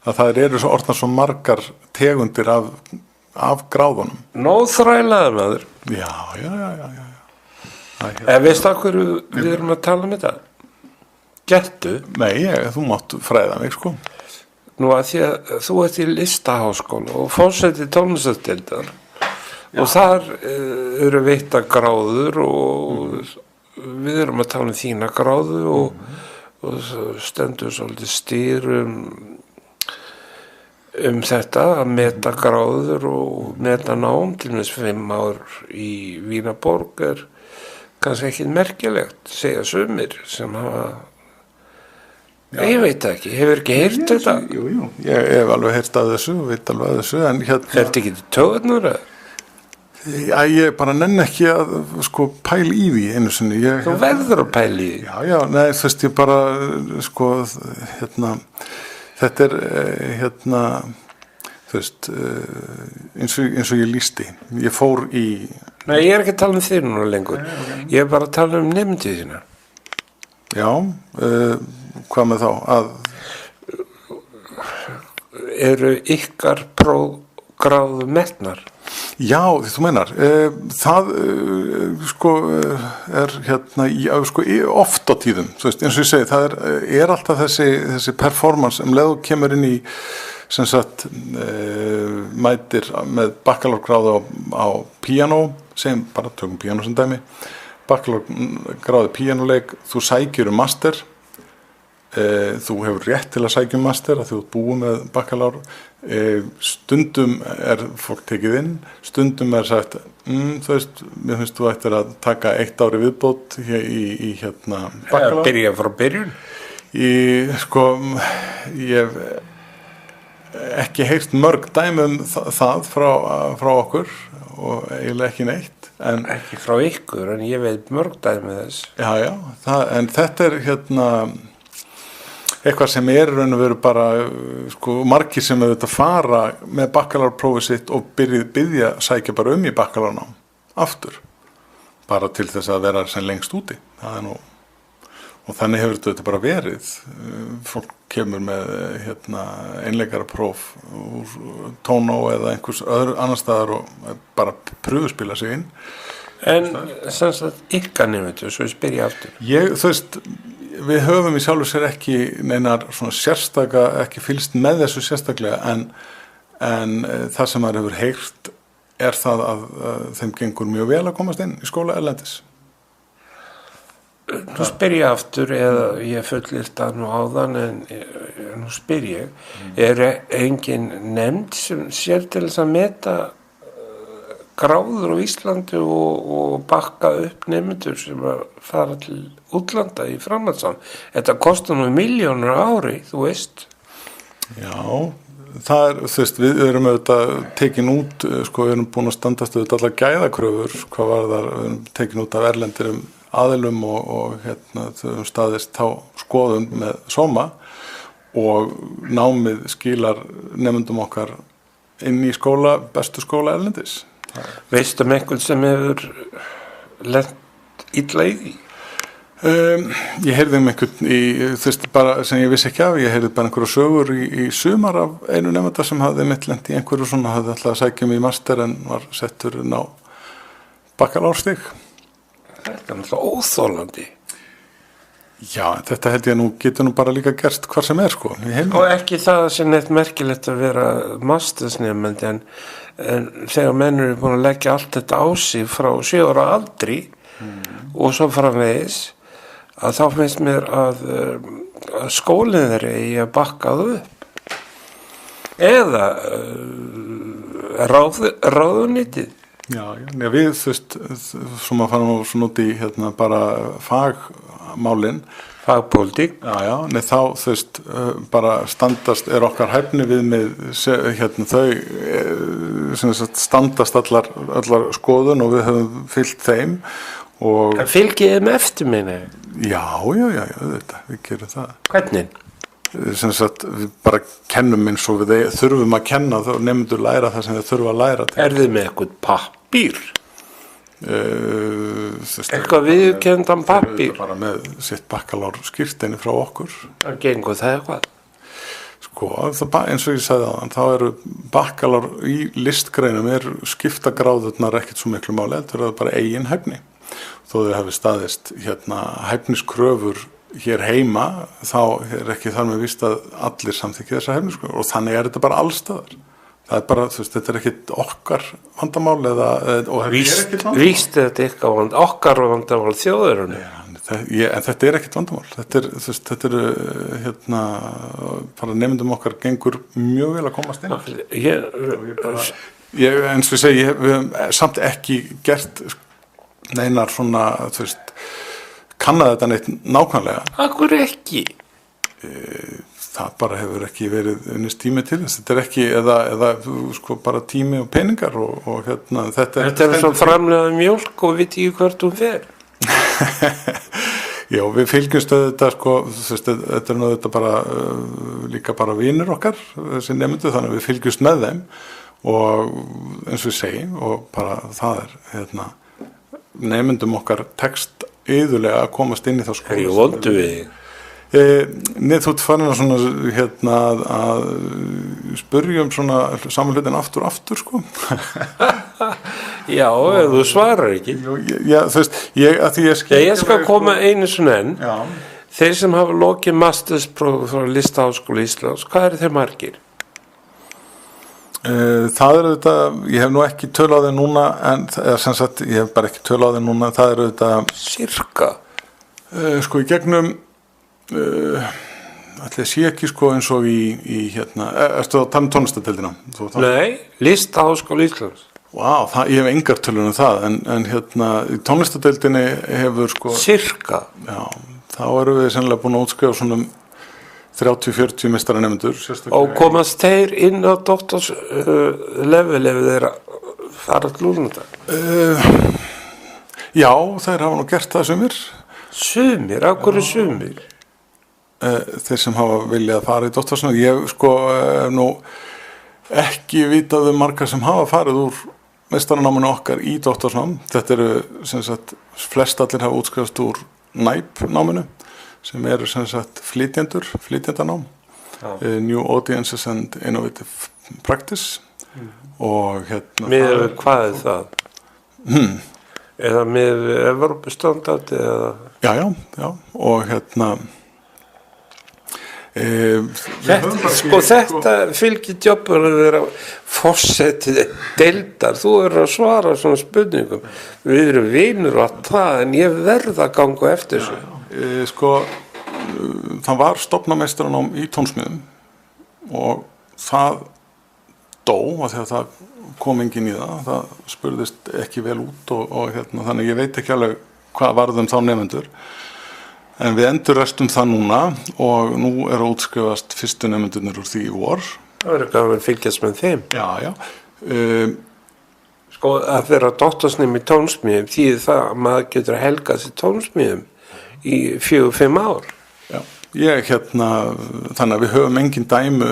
Speaker 2: að það eru orðnar svo margar tegundir af gráðunum.
Speaker 1: Nóþrælaður maður?
Speaker 2: Já.
Speaker 1: Veistu af hverju við erum að tala um þetta? Gettu?
Speaker 2: Nei, þú mátt fræða mig,
Speaker 1: Nú að því að þú ert í listaháskóla og forseti tónlistardeildar og þar eru veittar gráður og við erum að tala um þína gráðu og stendur svolítið styr þetta að meta gráður og meta nám, til dæmis 5 ár í Vínaborg kannski ekki merkilegt, segja sumir sem hafa ég veit ekki, hefur ekki heyrt þetta?
Speaker 2: Jú, ég hef alveg heyrt af þessu, veit alveg af þessu, en
Speaker 1: Er þetta ekki til töðnur?
Speaker 2: Ég bara nenni ekki að pæla í því einu sinni.
Speaker 1: Þú verður að pæla í því?
Speaker 2: Já, nei, ég bara, þetta eins og ég lýsti. Ég fór í...
Speaker 1: Nei, ég er ekki að tala um þér núna lengur. Ég er bara að tala um nefndið þína.
Speaker 2: Já, hvað með þá?
Speaker 1: Eru ykkar prófgráðu metnar?
Speaker 2: Já, þú meinar, það er oft á tíðum, eins og ég segi, það er alltaf þessi performance leið kemur inn í sem sagt mætir með bakkalárgráðu á píanó, segjum bara tökum píanó sem dæmi, bakkalárgráðu píanóleik, þú sækir master, þú hefur rétt til að sækja master að þú ert búið með bakkalár, stundum er fólk tekið inn, stundum er sagt mér finnst þú ættir að taka 1 ári viðbót í bakkalár.
Speaker 1: Byrja frá byrjun?
Speaker 2: Ég hef ekki heyrt mörg dæmi það frá okkur og eiginlega ekki neitt.
Speaker 1: Ekki frá ykkur, en ég veit mörg dæmi þess.
Speaker 2: Já, en þetta er eitthvað sem raun og veru bara, sko, margir sem auðvitað fara með bakkalárprófið sitt og byrja sækja bara í bakkalárnám aftur, bara til þess að vera sem lengst úti. Það nú, og þannig hefur þetta bara verið. Fólk kemur með einleikarapróf úr Tónó eða einhvers annar staðar og bara pröfuspila sig inn.
Speaker 1: En sem sagt ykkar nemendur, svo ég spyrja aftur.
Speaker 2: Þú veist, við höfum í sjálfu sér ekki neinar svona sérstaka, ekki fylgst með þessu sérstaklega, en það sem maður hefur heyrt það að þeim gengur mjög vel að komast inn í skóla erlendis.
Speaker 1: Nú spyr ég aftur, eða ég fullyrt það nú áðan, en nú spyr ég, engin nefnd sem sér til þess að meta gráður á Íslandi og bakka upp nemendur sem að fara til útlanda í framhaldsnám? Þetta kostar nú milljónir á ári, þú veist.
Speaker 2: Já, það þú veist, við erum auðvitað tekin út, sko, við erum búin að standast auðvitað allar gæðakröfur, hvað var þar, við erum tekin út af erlendirum aðilum og þau staðist þá skoðun með sóma og námið skilar nemendum okkar inn í skóla, bestu skóla erlendis.
Speaker 1: Veistu einhvern sem hefur lent illa í því?
Speaker 2: Ég heyrði einhvern þú veist, bara sem ég vissi ekki af, ég heyrði bara einhverju sögur í sumar af einu nemenda sem hafði mitt lent í einhverju svona, hafði alltaf að sækja mig í master en var settur inn á bakkalárstig.
Speaker 1: Þetta er náttúrulega óþolandi.
Speaker 2: Já, þetta held ég getur bara líka gerst hvar sem sko.
Speaker 1: Og ekki það sem neitt merkilegt að vera mastersnemend, en þegar menn eru búin að leggja allt þetta á sig frá 7 ára aldri og svo framvegis, að þá finnst mér að skólinn þeirra eigi að bakka það upp. Eða ráðuneytið.
Speaker 2: Já, við, þú veist, sem að fara nú svona út í bara fagmálin.
Speaker 1: Fagpólitík.
Speaker 2: Já, þá, þú veist, bara standast okkar hæfni við með, þau sem sagt standast allar skoðun og við höfum fylgt þeim. Og
Speaker 1: fylgið þeim eftir minni?
Speaker 2: Já, þetta, við gerum það.
Speaker 1: Hvernig?
Speaker 2: Sem sagt, við bara kennum eins og við þurfum að kenna þá nemendur læra það sem við þurfum að læra til.
Speaker 1: Þið með eitthvað pappír? Eitthvað viðurkenndan pappír?
Speaker 2: Bara með sitt bakkalár skírteini frá okkur.
Speaker 1: Það gengur það eitthvað?
Speaker 2: Sko, eins og ég sagði áðan, þá eru bakkalár í listgreinum skiptagráðurnar ekkert svo miklu máli, þetta er bara eigin hæfni. Þó þau hafi staðist hæfniskröfur hér heima, þá ekki þar með víst að allir samþykja þessa hæfniskröfur og þannig þetta bara allstaðar. Það bara, þú veist, þetta ekkert okkar vandamál
Speaker 1: Víst þetta eitthvað okkar vandamál þjóðurinn?
Speaker 2: En þetta ekkert vandamál. Þetta bara nemendum okkar gengur mjög vel að komast inn. Eins og ég segi, við höfum samt ekki gert neinar svona, þú veist, kannað þetta neitt nákvæmlega.
Speaker 1: Akkur ekki?
Speaker 2: Það bara hefur ekki verið unnist tími til þess. Þetta ekki, eða sko bara tími og peningar og þetta
Speaker 1: svo framleiðað mjólk og við tíu hvert fer.
Speaker 2: Já, við fylgjumst þetta sko, þetta þetta bara líka bara vinir okkar, þessi nemendur, þannig að við fylgjumst með þeim og eins og við segjum og bara það nemendum okkar tekst yðurlega að komast inn í þá skóla.
Speaker 1: Hverju vondu við?
Speaker 2: Þú ert farin að að spyrja svona saman hlutin aftur sko.
Speaker 1: Já, ef þú svarar ekki.
Speaker 2: Já, þú veist, ég
Speaker 1: skal koma einu svona enn.
Speaker 2: Já.
Speaker 1: Þeir sem hafa lokið masterspróf frá Listaháskóla Íslands, hvað eru þeir margir?
Speaker 2: Það þetta, ég hef nú ekki tölu á þeim núna, eða sem sagt, ég hef bara ekki tölu á þeim núna, það þetta
Speaker 1: Sirka?
Speaker 2: Sko í gegnum ætli sé ekki sko eins og í ertu að tala tónlistadeildina?
Speaker 1: Nei, Listaháskóla Íslands.
Speaker 2: Vá, ég hef engar tölur það, en í tónlistadeildinni hefur sko
Speaker 1: Sirka?
Speaker 2: Já, þá erum við sennilega búin að útskrifa svona 30-40 meistaranemendur.
Speaker 1: Og komast þeir inn á doktorslevel ef þeir fara til úrnúta?
Speaker 2: Já, þeir hafa nú gert það sumir.
Speaker 1: Sumir? Af hverju sumir?
Speaker 2: Þeir sem hafa viljað fara í doktorsnám. Ég nú ekki vitað margar sem hafa farið úr meistaranáminu okkar í doktorsnám. Þetta eru sem sagt flestallir hafa útskrifast úr NAIP-náminu sem eru sem sagt flytjendanám, New Audiences and Innovative Practice og
Speaker 1: Með hvað það? Eða með Evrópustandard eða? Já,
Speaker 2: og
Speaker 1: Þetta fylgir jobbur að vera forseti deildar. Þú eru að svara svona spurningum. Við erum vinur og allt það, en ég verð að ganga eftir þessu.
Speaker 2: Það var stofnameistaranám í tónsmíðum og það dó af því að það kom enginn í það spurðist ekki vel út og þannig ég veit ekki alveg hvað varðum þá nemendur. En við endurrestum það núna og nú eru að útskrifast fyrstu nemendurnir úr því í vor.
Speaker 1: Það verður gaman að fylgjast með þeim.
Speaker 2: Já.
Speaker 1: Að vera doktorsnemi í tónsmíðum þýðir það að maður getur að helga sér tónsmíðum í 4-5 ár.
Speaker 2: Já, þannig að við höfum engin dæmi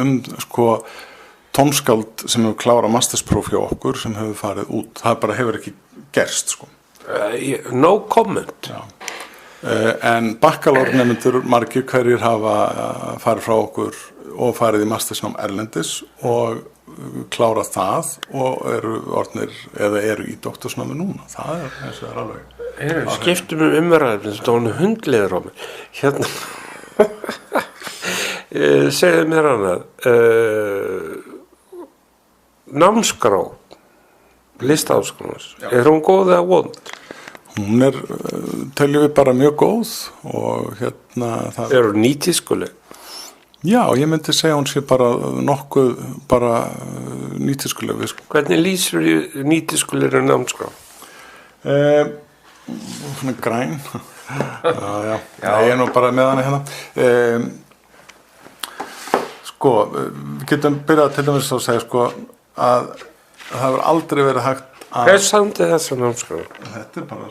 Speaker 2: tónskáld sem hefur klárað masterspróf hjá okkur sem hefur farið út. Það bara hefur ekki gerst,
Speaker 1: No comment.
Speaker 2: Já. En bakkalárnemendur margir hverjir hafa farið frá okkur og farið í mastersnám erlendis og klárað það og eru orðnir eða eru í doktorsnámi núna. Það eins og alveg.
Speaker 1: Skiptum umræðum, stónu hundleður á mig. Segðu mér annað. Námskrá Listaháskólans, hún góð eða vond?
Speaker 2: Hún teljum við bara mjög góð og það
Speaker 1: hún nýtískuleg?
Speaker 2: Já, ég myndi segja hún sé bara nokkuð bara nýtískuleg.
Speaker 1: Hvernig lýsir nýtískulegri námskrá?
Speaker 2: Svona græn. Já. Ég er nú bara með hana hérna. Við getum byrjað til dæmis að segja að það hefur aldrei verið hægt að...
Speaker 1: Hver samdi þessa námskrá?
Speaker 2: Þetta bara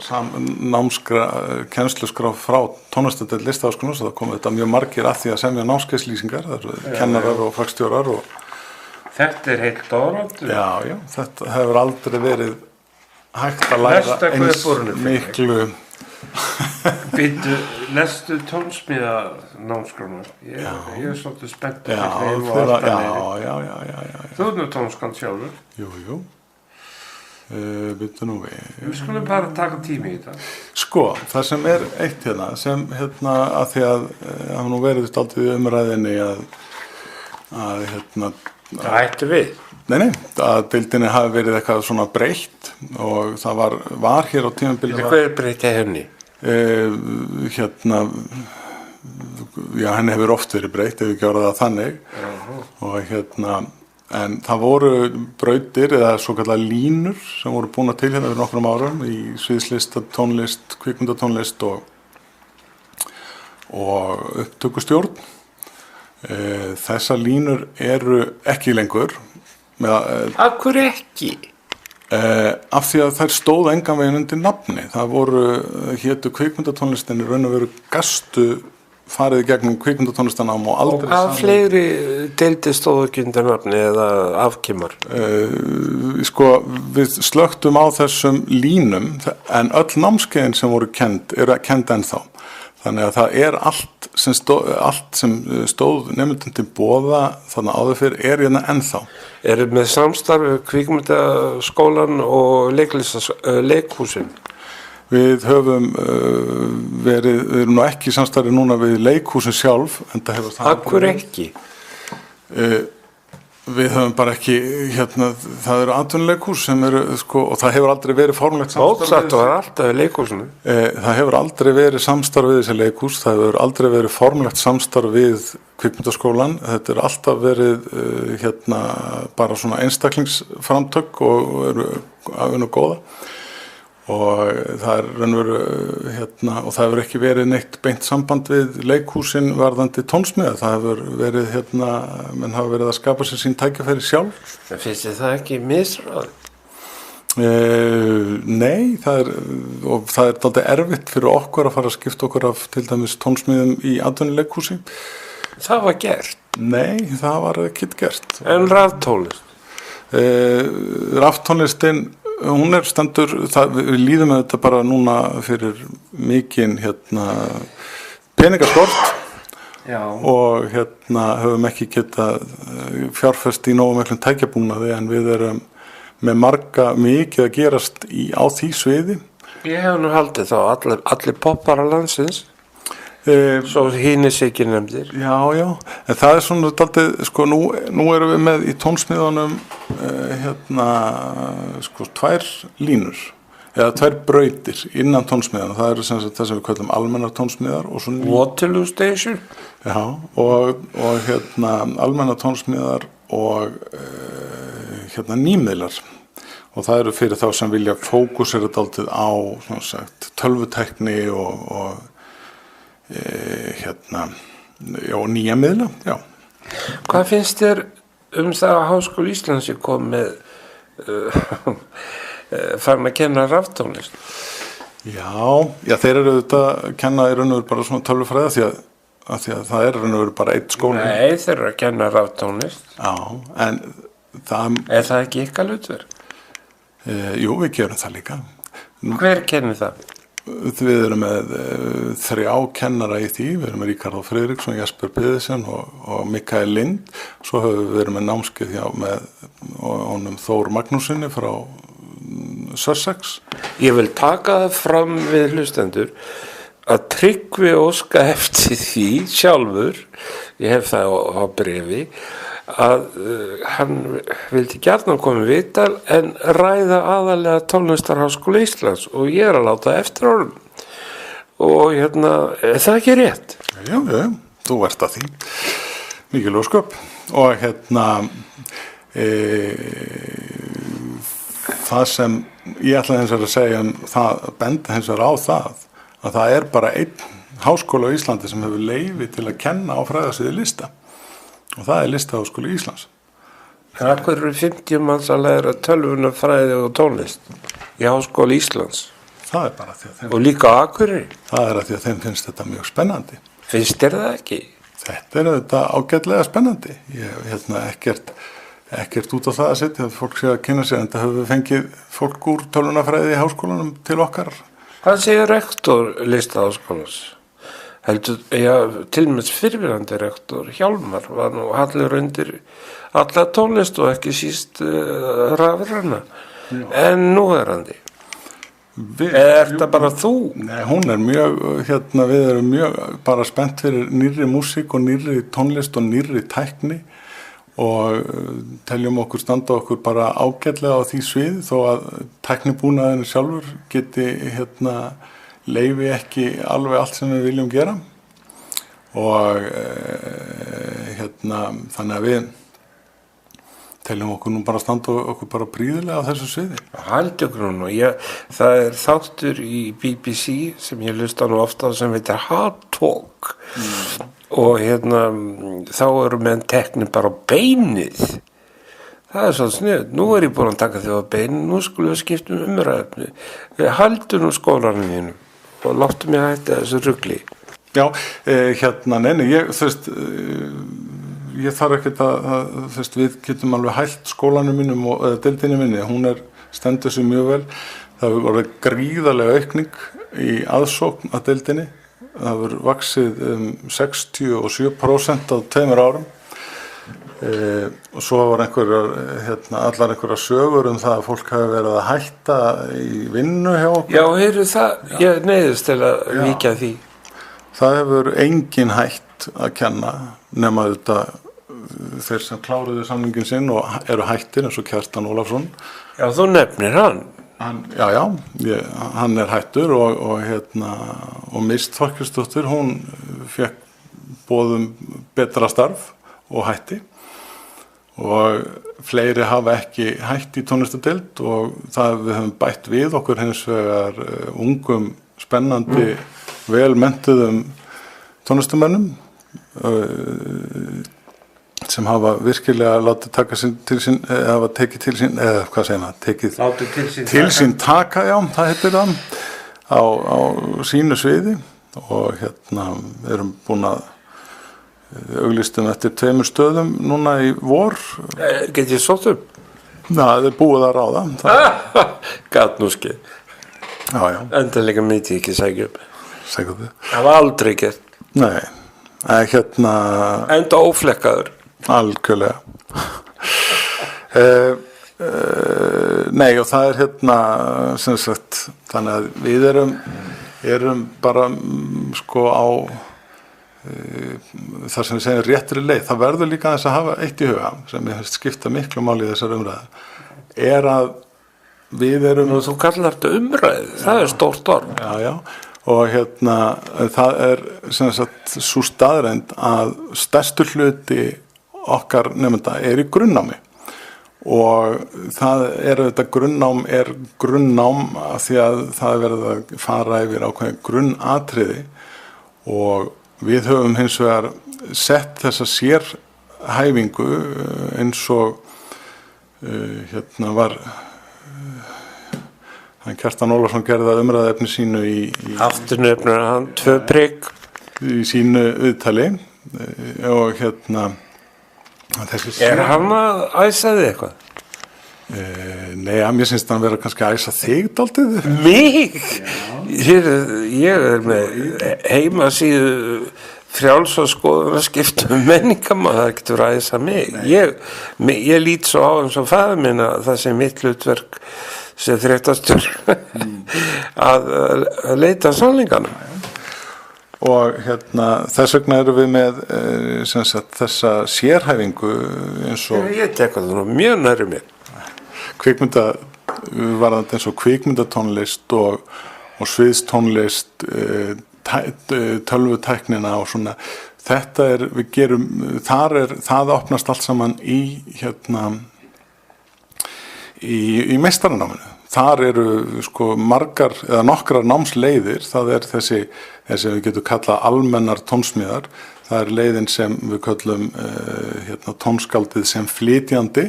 Speaker 2: kennsluskrá frá tónlistardeild Listaháskólans og það kom þetta mjög margir að því að semja námskeiðslýsingar, það eru kennarar og fagstjórar og...
Speaker 1: Þetta heilt árat?
Speaker 2: Já, þetta hefur aldrei verið hægt að læra eins miklu...
Speaker 1: Lestu tónsmíða námskrána? Ég er svolítið spennt
Speaker 2: Já.
Speaker 1: Þú nú tónskáld sjálfur?
Speaker 2: Jú. Byrju nú við.
Speaker 1: Við skulum bara taka tími í þetta.
Speaker 2: Það sem eitt sem að því að hafa nú verið stoltið í umræðinni að
Speaker 1: Það hætti við?
Speaker 2: Nei, að deildinni hafi verið eitthvað svona breytt og það var hér á tímabili.
Speaker 1: Hvað breytti henni?
Speaker 2: Henni hefur oft verið breytt ef við gera það þannig og en það voru brautir eða svokallar línur sem voru búnar til fyrir nokkrum árum í sviðslist, tónlist, kvikmyndatónlist og upptökustjórn. Þessar línur eru ekki lengur.
Speaker 1: Af hverju ekki?
Speaker 2: Af því að þær stóðu engan veginn undir nafni. Það voru hétu kvikmyndatónlistin í raun og veru gastu farið í gegnum kvikmyndatónlistanám og aldrei
Speaker 1: saman. Og hvað fleiri deildir stóðu ekki undir nafni eða afkimar?
Speaker 2: Við slöktum á þessum línum en öll námskeiðin sem voru kennd eru kennd ennþá. Þannig að það allt sem stóð nemendum til boða þannig áður fyrir hérna ennþá.
Speaker 1: Eru með samstarfi kvikmyndaskólan og leikhúsin?
Speaker 2: Við höfum við erum nú ekki samstarfi núna við leikhúsin sjálf.
Speaker 1: Af hverju ekki?
Speaker 2: Við höfum bara ekki, það eru atvinnuleikhús sem eru, og það hefur aldrei verið formlegt samstarf.
Speaker 1: Mótsagt var alltaf í leikhúsinu.
Speaker 2: Það hefur aldrei verið samstarf við þessi leikhús, það hefur aldrei verið formlegt samstarf við kvikmyndaskólan. Þetta er alltaf verið, bara svona einstaklingsframtök og eru góða. og það er raunveru og það hefur ekki verið neitt beint samband við leikhúsin varðandi tónsmiða. Það hefur verið menn hafa verið að skapa sér sín tækifæri sjálf.
Speaker 1: Finnst þið það ekki misráð?
Speaker 2: Nei, það er dálítið erfitt fyrir okkur að fara að skipta okkur af til dæmis tónsmiðum í atvinnuleikhúsi.
Speaker 1: Það var gert?
Speaker 2: Nei, það var ekki gert.
Speaker 1: En raftónlist?
Speaker 2: Raftónlistin, hún stendur, við líðum með þetta bara núna fyrir mikinn peningaskort.
Speaker 1: Já.
Speaker 2: Og höfum ekki getað fjárfest í nógu miklum tækjabúnaði, en við erum með mikið að gerast á því sviði.
Speaker 1: Ég hef nú haldið þá allir poppara landsins, svo hínir sig ekki nefndir.
Speaker 2: Já, en það er svona dálítið, nú erum við með í tónsmiðunum tvær línur, eða tvær brautir innan tónsmiðana. Það eru það sem við kallum almennar tónsmiðar og svo
Speaker 1: Waterloo Station.
Speaker 2: Já, og almennar tónsmiðar og nýmiðlar, og það eru fyrir þá sem vilja fókusera dálítið á tölvutækni og nýja miðla. Já.
Speaker 1: Hvað finnst þér það að Háskóli Íslands kom með farin að kenna raftónlist?
Speaker 2: Já, þeir eru auðvitað að kenna í raun og veru bara svona tölvufræði því að það er raun og veru bara eitt skóli.
Speaker 1: Nei, þeir eru að kenna raftónlist.
Speaker 2: Já, en
Speaker 1: Er það ekki ykkar hlutverk?
Speaker 2: Jú, við gerum það líka.
Speaker 1: Hver kennir það?
Speaker 2: Við erum með 3 kennara í því. Við erum með Ríkharð Friðriksson, Jesper Pedersen og Mikael Lind. Svo höfum við verið með námskeið með honum Þór Magnúsinni frá Sussex.
Speaker 1: Ég vil taka það fram við hlustendur að Tryggvi óska eftir því sjálfur, ég hef það á bréfi, að hann vildi gjarnan koma í viðtal en ræða aðalega Tónlistarháskóla Íslands, og ég er að láta eftir honum. Og er það ekki rétt?
Speaker 2: Já, þú ert að því. Mikil ósköp. Og það sem ég ætla hins vegar að segja það, benda hins vegar á að það er bara einn háskóla á Íslandi sem hefur leyfi til að kenna á fræðasviði lista, og það er Listaháskóli Íslands.
Speaker 1: En af hverju eru 50 manns að læra tölvunarfræði og tónlist í Háskóla Íslands?
Speaker 2: Það er bara því að
Speaker 1: og líka á Akureyri?
Speaker 2: Það er að því að þeim finnst þetta mjög spennandi.
Speaker 1: Finnst þér það ekki?
Speaker 2: Þetta er þetta ágætlega spennandi. Ég ekkert út á það að setja að fólk sé að kynna sig, en það hefur fengið fólk úr tölvunarfræði í háskólanum til okkar.
Speaker 1: Hvað segir rektor Listaháskólans? Til og með fyrrverandi rektor Hjálmar var nú hallur undir alla tónlist og ekki síst rafræna. En núverandi? Það bara þú?
Speaker 2: Nei, hún er mjög, við erum mjög bara spennt fyrir nýrri músík og nýrri tónlist og nýrri tækni, og teljum okkur standa okkur bara ágætlega á því svið, þó að tæknibúnaðinu sjálfur geti leyfi ekki alveg allt sem við viljum gera, og þannig að við teljum okkur nú bara standa okkur bara prýðilega á þessu sviði.
Speaker 1: Haldi okkur nú, það er þáttur í BBC sem ég hlusta nú ofta á sem heitir Hard Talk, og þá eru menn teknir bara á beinið. Það er svo sniðugt. Nú er ég búin að taka þig á beinið, nú skulum við skipta umræðefni. Haldu nú skólanum þínum og láttu mig hætta þessu rugli.
Speaker 2: Já, neini, ég þarf ekkert að við getum alveg hælt skólanum mínum og deildinni minni, hún stendur sig mjög vel. Það hefur orðið gríðarlega aukning í aðsókn að deildinni. Það hefur vaxið 67% á 2 árum, og svo var allar einhverjar sögur það að fólk hafi verið að hætta í vinnu hjá okkur.
Speaker 1: Já, heyrðu það, ég neyðist til að víkja því.
Speaker 2: Það hefur engin hætt að kenna nema þetta þeir sem kláruðu samningin sinn og eru hættir, eins og Kjartan Ólafsson.
Speaker 1: Já, þú nefnir hann.
Speaker 2: Hann er hættur, og Mist Þorkelsdóttir, hún fekk boðum betra starf og hætti, og fleiri hafa ekki hætt í tónlistardeild og það við höfum bætt við okkur hins vegar ungum, spennandi, vel menntuðum tónlistarmönnum sem hafa virkilega látið taka til sín, eða hafa tekið til sín, eða hvað segir maður, tekið til sín taka, já, það heitir það, á sínu sviði og erum búin að auglýstum eftir 2 stöðum núna í vor.
Speaker 1: Get ég sótt um?
Speaker 2: Það búið að ráða.
Speaker 1: Gat nú skeið.
Speaker 2: Já.
Speaker 1: Endanlega myndi ég ekki sækja upp.
Speaker 2: Segðu þið. Það
Speaker 1: var aldrei gert.
Speaker 2: Nei,
Speaker 1: enda óflekkaður.
Speaker 2: Algjörlega. Nei, og það sem sagt, þannig að við erum bara sko á þar sem við segjum réttri leið. Það verður líka þess að hafa eitt í huga sem ég finnst skipta miklu máli í þessar umræðu að við erum...
Speaker 1: Þú kallar þetta umræðu, það stórt orð.
Speaker 2: Já, og það sem sagt svo staðreynd að stærstur hluti okkar nemenda í grunnnámi og það þetta grunnnám grunnnám af því að það verður að fara yfir ákveðin grunnatriði og við höfum hins vegar sett þessa sérhæfingu eins og var Kjartan Ólafsson gerði umræðuefni sínu í
Speaker 1: afturöfnur hann 2 prikk
Speaker 2: í sínu viðtali og þessi
Speaker 1: hann að æsa þig eitthvað?
Speaker 2: Nei, mér finnst hann vera kannski að æsa þig dálítið.
Speaker 1: Mig? Ég með heimasíðu frjáls og skoðunarskiptum menningamál, það getur að æsa mig. Ég lít svo á eins og faðir minn að það sem mitt hlutverk sem fréttastjóri að leita sannleikanum.
Speaker 2: Og þess vegna erum við með þessa sérhæfingu eins og...
Speaker 1: Ég tek það nú mjög nærri mig.
Speaker 2: Varðandi eins og kvikmyndatónlist og sviðstónlist, tölvutæknina og svona. Þetta við gerum, það opnast allt saman í meistaranáminu. Þar eru sko margar eða nokkrar námsleiðir, það þessi við getum kallað almennar tónsmíðar, það leiðin sem við köllum tónskaldið sem flytjandi,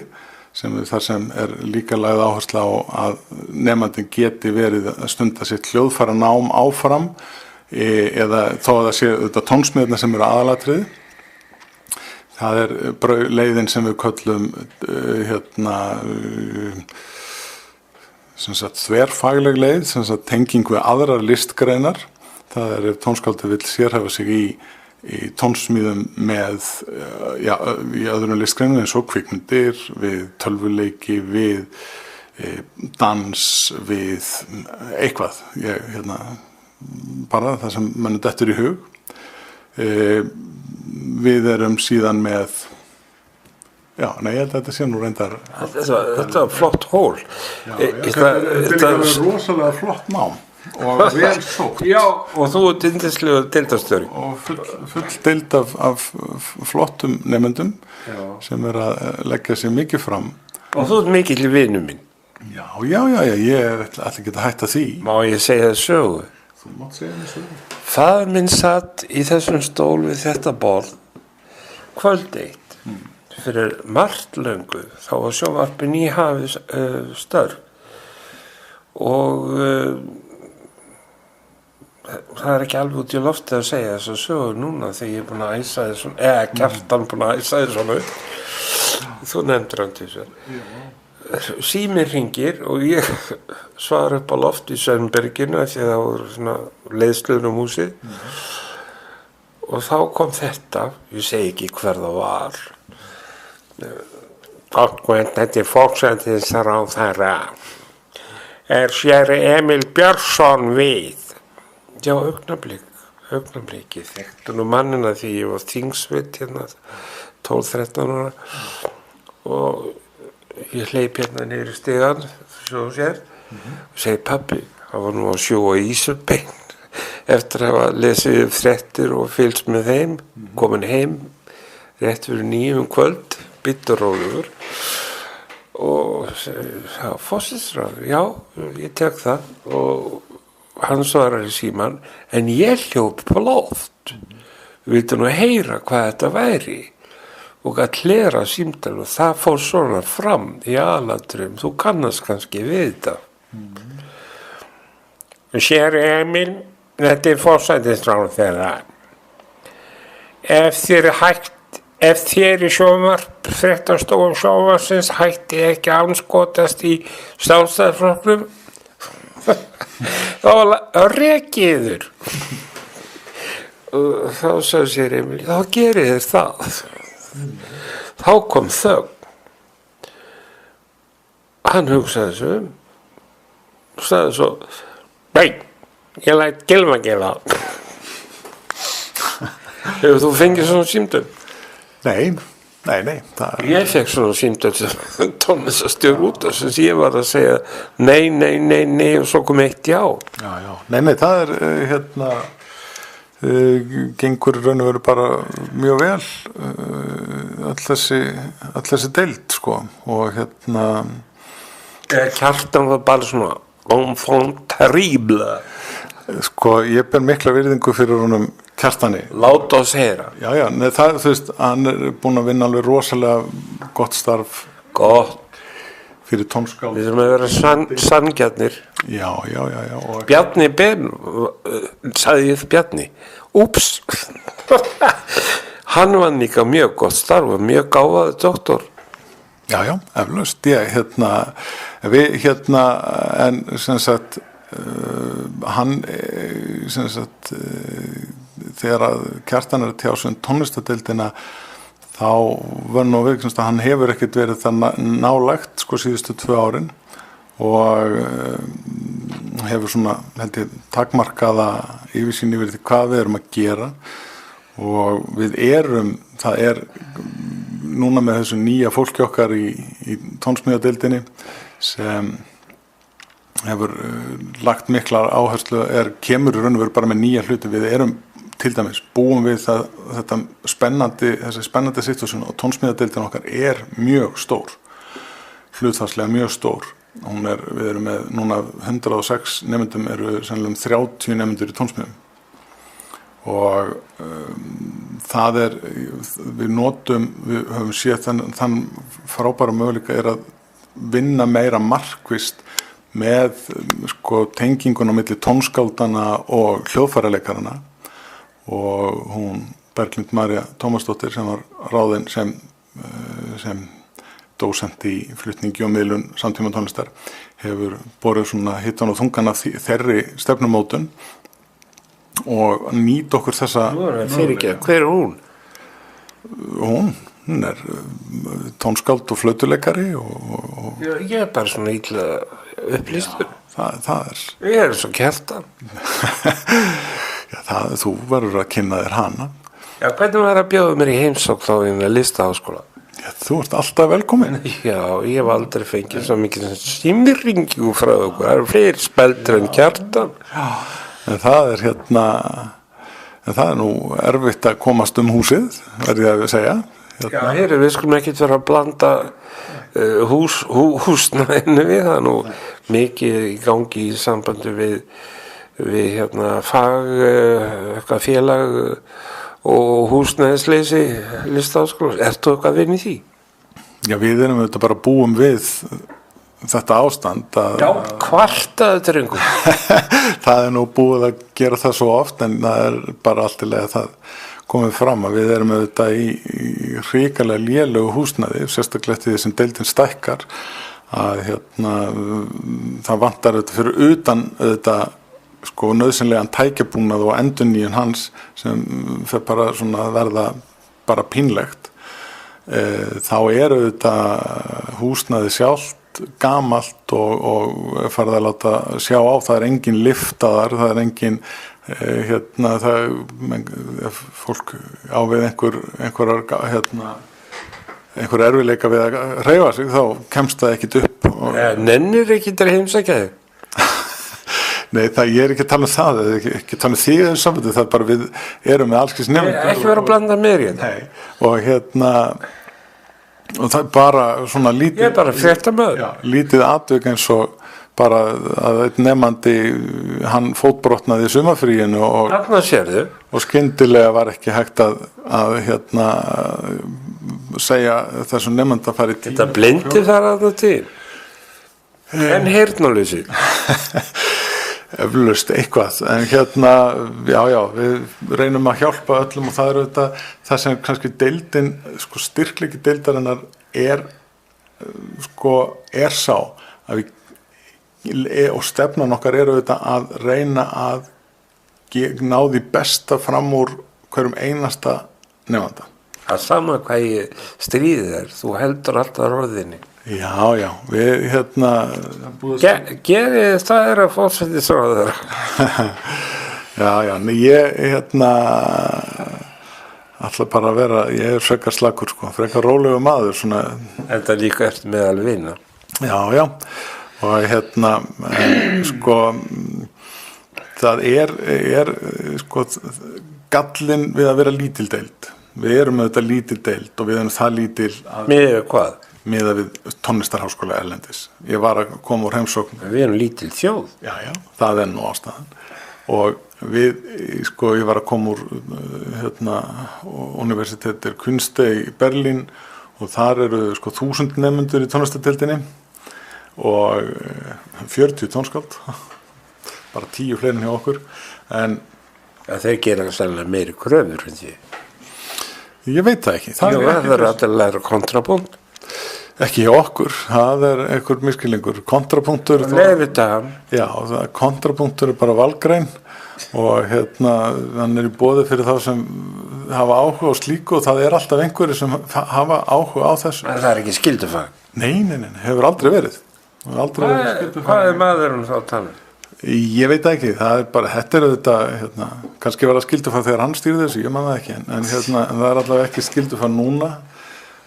Speaker 2: þar sem líka lagð áhersla á að nemandinn geti verið að stunda sitt hljóðfæra nám áfram eða þó að það sé þetta tónsmíðarna sem eru aðalatriði. Það leiðin sem við köllum þverfagleg leið, tenging við aðrar listgreinar. Það ef tónskáldið vill sérhæfa sig í tónsmíðum með í öðrum listgreinum eins og kvikmyndir, við tölvuleiki, við dans, við eitthvað. Bara það sem mann dettur í hug. Við erum síðan með ég held að þetta sé nú reyndar
Speaker 1: Þetta var flott hól.
Speaker 2: Þetta er rosalega flott nám og vel sótt.
Speaker 1: Já, og þú yndislegur deildarstjóri.
Speaker 2: Og full deild af flottum nemendum sem að leggja sér mikið fram.
Speaker 1: Og þú mikill vinur minn.
Speaker 2: Já, ég ætla ekki að hætta því.
Speaker 1: Má ég segja það sögu?
Speaker 2: Þú mátt segja það sögu.
Speaker 1: Faðir minn satt í þessum stól við þetta borð kvöld eitt. Fyrir margt löngu, þá var sjónvarpið nýhafið störf og það ekki alveg út í loftið að segja þess að sögur núna þegar ég búin að æsa þér svona, Kjartan búin að æsa þér svona þú nefndir hann til þess síminn hringir og ég svara upp á loft í Sveinberginu því það voru svona leiðslur húsið og þá kom þetta, ég segi ekki hver það var þetta forsætisráðherra sér Emil Björnsson við augnablikið þekktu nú mannina því ég var þingsveit 12-13 ára og ég hleyp niður í stigann svo sér og segi pabbi, það var nú að sjóa Ísarbein eftir að hafa lesið fréttir og fylgst með þeim komin heim rétt fyrir 9 kvöld býttu rólegur og forsætisráðherra, já, ég tek það og hann svarar í síman en ég hljóp på loft vildi nú heyra hvað þetta væri og að hlera símtal og það fór svona fram í aðalatriðum, þú kannast kannski við þetta. Sér Emil, þetta forsætisráðherra. Ef þér í sjónvarp, fréttastofan sjónvarpsins hætti ekki að anskotast í Sjálfstæðisflokknum, þá rekiður. Og þá sagði sér Emil, þá gerið þér það. Þá kom þögn. Hann hugsaði svo og sagði svo, nei, ég læt Gylfa gera það. Hefur þú fengið svona símtöl?
Speaker 2: Nei.
Speaker 1: Ég fekk svona símtöl sem tónlistarstjóri út og sem ég var að segja nei og svo kom eitt já.
Speaker 2: Já. Nei, það er gengur raun og veru bara mjög vel all þessi deild sko og
Speaker 1: Kjartan var bara svona enfant terrible.
Speaker 2: Sko, ég ber mikla virðingu fyrir honum Kjartani.
Speaker 1: Láta oss heyra.
Speaker 2: Já, nei, það, þú veist, hann er búinn að vinna alveg rosalega gott starf.
Speaker 1: Gott.
Speaker 2: Fyrir tónskáld.
Speaker 1: Við þurfum að vera sanngjarnir.
Speaker 2: Já.
Speaker 1: Bjarni Ben, sagði ég Bjarni. Úps. Hann var líka mjög gott starf og mjög gáfaður doktor.
Speaker 2: Já, eflaust. Við en sem sagt hann sem sagt þegar að Kjartan er að tjá sig tónlistadeildina þá var nú við að hann hefur ekkert verið það nálægt sko síðustu 2 árin og hefur svona held ég takmarkaða yfirsýn yfir því hvað við erum að gera og það er núna með þessu nýja fólki okkar í tónsmíðadeildinni sem hefur lagt miklar áherslu kemur í raun og veru bara með nýja hluti við erum til dæmis búum við þessi spennandi situasjón og tónsmíðadeildin okkar mjög stór hlutfallslega mjög stór við erum með núna 106 nemendum eru sennilega 30 nemendur í tónsmíðum og við höfum séð þann frábæra möguleika að vinna meira markvisst með sko tengingun á milli tónskáldana og hljóðfæralekarana og hún Berglind María Tómasdóttir sem var ráðin sem dósent í flutningi og miðlun samtíma tónlistar hefur borið svona hittan og þungan af þeirri stefnumótun og nýta okkur þessa
Speaker 1: hver er hún?
Speaker 2: Hún er tónskáld og flautuleikari og
Speaker 1: ég er bara svona illa upplýstur. Ég er svo Kjartan.
Speaker 2: Þú verður að kynna þér hana.
Speaker 1: Já, hvernig var að bjóða mér í heimsókn á einu listaháskóla?
Speaker 2: Já, þú ert alltaf velkomin.
Speaker 1: Já, ég hef aldrei fengið svo mikið símringu frá okkur. Það eru fleiri speldur en Kjartan.
Speaker 2: Já, en það er nú erfitt að komast húsið, verð ég að segja.
Speaker 1: Já, við skulum ekkert vera að blanda húsnæðinu við, það er nú mikið í gangi í sambandi við félag og húsnæðisleysi listaháskóla. Ertu eitthvað að vinna í því?
Speaker 2: Já, við erum auðvitað bara búum við þetta ástand
Speaker 1: Já, kvartaðu drengur.
Speaker 2: Það er nú búið að gera það svo oft en það er bara allt í lagi að það komið fram að við erum auðvitað í hrikalega lélegu húsnæði, sérstaklega eftir því sem deildin stækkar að það vantar auðvitað fyrir utan auðvitað sko nauðsynlegan tækjabúnað og endurnýjun hans sem fer bara svona að verða bara pínlegt þá auðvitað húsnæði sjálft gamalt og farið að láta sjá á, það er engin liftaðar, það er engin fólk á við einhver erfiðleika við að hreyfa sig þá kemst það ekkit upp
Speaker 1: Nennir ekkit að heimsækja þig?
Speaker 2: Nei, ég er ekki að tala það ekki að tala því það er bara við erum með allskis nefndir
Speaker 1: ekki vera að blanda mér í þetta
Speaker 2: og og það er bara svona lítið,
Speaker 1: Ég er bara fréttamaður.
Speaker 2: já, lítið atvik eins og bara að einn nefandi hann fótbrotnaði í sumarfríinu
Speaker 1: Þarna sérðu.
Speaker 2: og skyndilega var ekki hægt að segja þessum nefnda að fara í
Speaker 1: Þetta blindi þar að það til. En heyrnarleysi.
Speaker 2: Eflaust eitthvað, en já, við reynum að hjálpa öllum og það er auðvitað það sem kannski deildin, sko styrkleiki deildarinnar er sá að og stefnan okkar er auðvitað að reyna að ná því besta fram úr hverjum einasta nefnda.
Speaker 1: Það sama hvað ég stríðir, þú heldur alltaf orðinni.
Speaker 2: Já, við
Speaker 1: Gerið það að forsætisráðherra.
Speaker 2: Já, ég ætla bara að vera, ég er frekar slakur sko, frekar rólegur maður svona.
Speaker 1: En það líka eftir meðal vina.
Speaker 2: Já, og sko það er sko gallinn við að vera lítil deild. Við erum auðvitað lítil deild og við erum það lítil að
Speaker 1: Með hvað?
Speaker 2: miðað við tónlistarháskóla erlendis. Ég var að koma úr heimsókn.
Speaker 1: Við erum lítil þjóð.
Speaker 2: Já, það er nú ástæðan. Og við, sko, ég var að koma úr Universiteter Künste í Berlín og þar eru sko 1000 nemendur í tónlistardeildinni og 40 tónskáld, bara 10 fleiri en hjá okkur. En
Speaker 1: þeir gera sannlega meiri kröfur en því.
Speaker 2: ég veit það ekki.
Speaker 1: Það er að læra kontrapunkt.
Speaker 2: Ekki hjá okkur, það er einhver miskilningur. Kontrapunktur, já, kontrapunktur er bara valgrein og hann er í boði fyrir þá sem hafa áhuga á slíku og það er alltaf einhverju sem hafa áhuga á þessu.
Speaker 1: En það er ekki skyldufag?
Speaker 2: Nei, hefur aldrei verið.
Speaker 1: Hvað er maðurinn þá talað?
Speaker 2: Ég veit ekki, það er bara, þetta er auðvitað, kannski var það skyldufag þegar hann stýrði þessu, ég man það ekki, en það er allavega ekki skyldufag núna.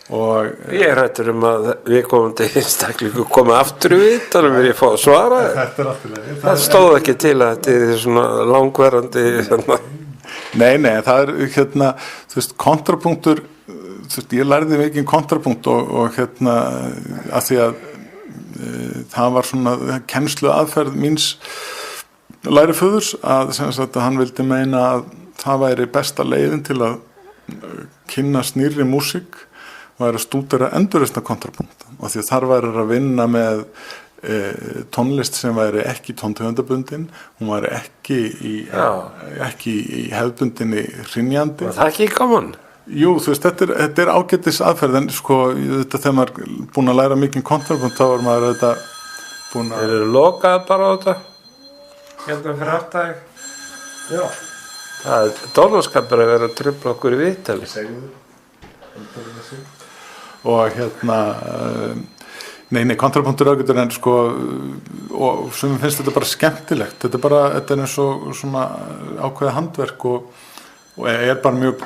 Speaker 2: Og
Speaker 1: ég er hættur að við komum til einstaklingu koma aftur í viðtalum vil ég fá að svara.
Speaker 2: Þetta er alltaf leið.
Speaker 1: Það stóð ekki til að þetta er svona langverandi.
Speaker 2: Nei, það er þú veist, kontrapunktur, þú veist, ég lærði mikið kontrapunkt og að því að það var svona kennslu aðferð míns læriföðurs að sem sagt að hann vildi meina að það væri besta leiðin til að kynna nýrri músík væri að stúdera endurreisna kontrapunkt og því að þar væri að vinna með tónlist sem væri ekki tóntegundabundin, hún væri ekki í hefðbundinni hrynjandi.
Speaker 1: Það er ekki gaman?
Speaker 2: Jú, þú veist, þetta er ágætis aðferð en sko, þetta þegar maður er búin að læra mikið kontrapunkt þá er maður þetta búin að...
Speaker 1: Þeir eru lokað bara á þetta? Hérna fyrir aftæg? Já. Það er dónaskapur að vera að trufla okkur í viðtali.
Speaker 2: Og nei, kontrapunktur ágætur en sko og sem finnst þetta bara skemmtilegt þetta er eins og svona ákveðið handverk og er bara mjög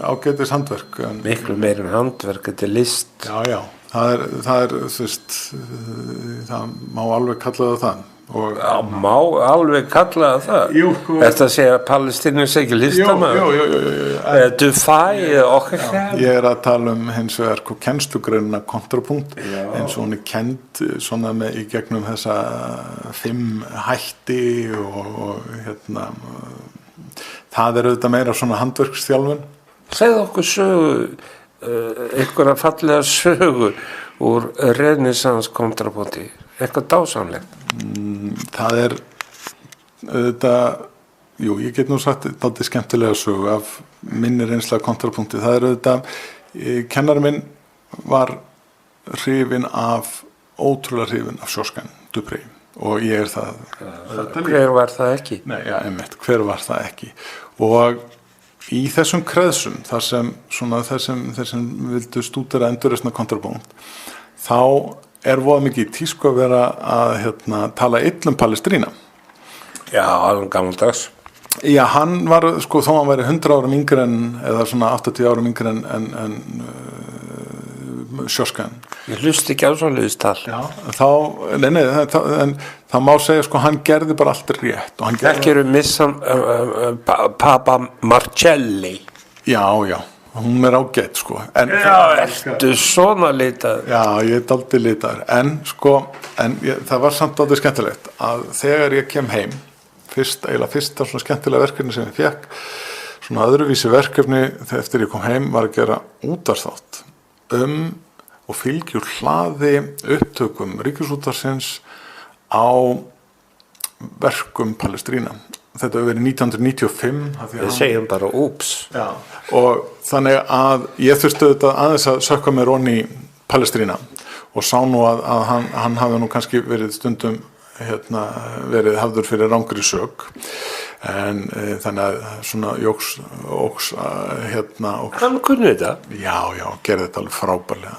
Speaker 2: ágætis handverk
Speaker 1: miklu meira en handverk, þetta er list.
Speaker 2: Já, það er þú veist það má alveg kalla það
Speaker 1: má alveg kalla það?
Speaker 2: Jú,
Speaker 1: Þetta að segja að Palestínu er ekki listamaður? Jú. Dufay eða okkar?
Speaker 2: Ég er að tala hins vegar kennslugreinina kontrapunkt eins og hún er kennd svona í gegnum þessa 5 hætti og það er auðvitað meira svona handverksþjálfun.
Speaker 1: Segðu okkur sögu, einhverja fallega sögu úr renaissance kontrapunkti, eitthvað dásamlegt.
Speaker 2: Það er auðvitað, ég get nú sagt dálítið skemmtilega sögu af minni reynsla kontrapunkti. Það er auðvitað, kennari minn var ótrúlega hrifinn af Josquin Dupré og ég er það.
Speaker 1: Hver var það ekki?
Speaker 2: Nei, einmitt, hver var það ekki? Og í þessum kreðsum, þar sem vildu stúdera endurreisna kontrapunkt, þá er voða mikið tísku að vera að tala illa Palestína.
Speaker 1: Já, alveg gammaldags.
Speaker 2: Já, hann var, sko, þó hann væri 100 árum yngri eða svona 80 árum yngri en Josquin.
Speaker 1: Ég hlusti ekki á svoleiðis tal.
Speaker 2: Já, en það má segja, sko, hann gerði bara allt rétt.
Speaker 1: Ekki eru missam Papa Marcelli.
Speaker 2: Já, hún ágætt sko.
Speaker 1: Ertu svona litaður?
Speaker 2: Já, ég dálítið litaður, en sko, það var samt dálítið skemmtilegt að þegar ég kem heim, fyrsta svona skemmtilega verkefni sem ég fékk, svona öðruvísi verkefni þegar eftir ég kom heim var að gera útvarpsþátt og fylgjur hlaði upptökum Ríkisútvarpsins á verkum Palestrína. Þetta hefur verið 1995.
Speaker 1: Við segjum bara úps.
Speaker 2: Já, og þannig að ég þurfti auðvitað aðeins að sökka mér onni í Palestrína og sá nú að hann hafði nú kannski verið stundum verið hafður fyrir rangri sök, en þannig að svona óks
Speaker 1: Hann kunni þetta?
Speaker 2: Já, gerði þetta alveg frábærlega,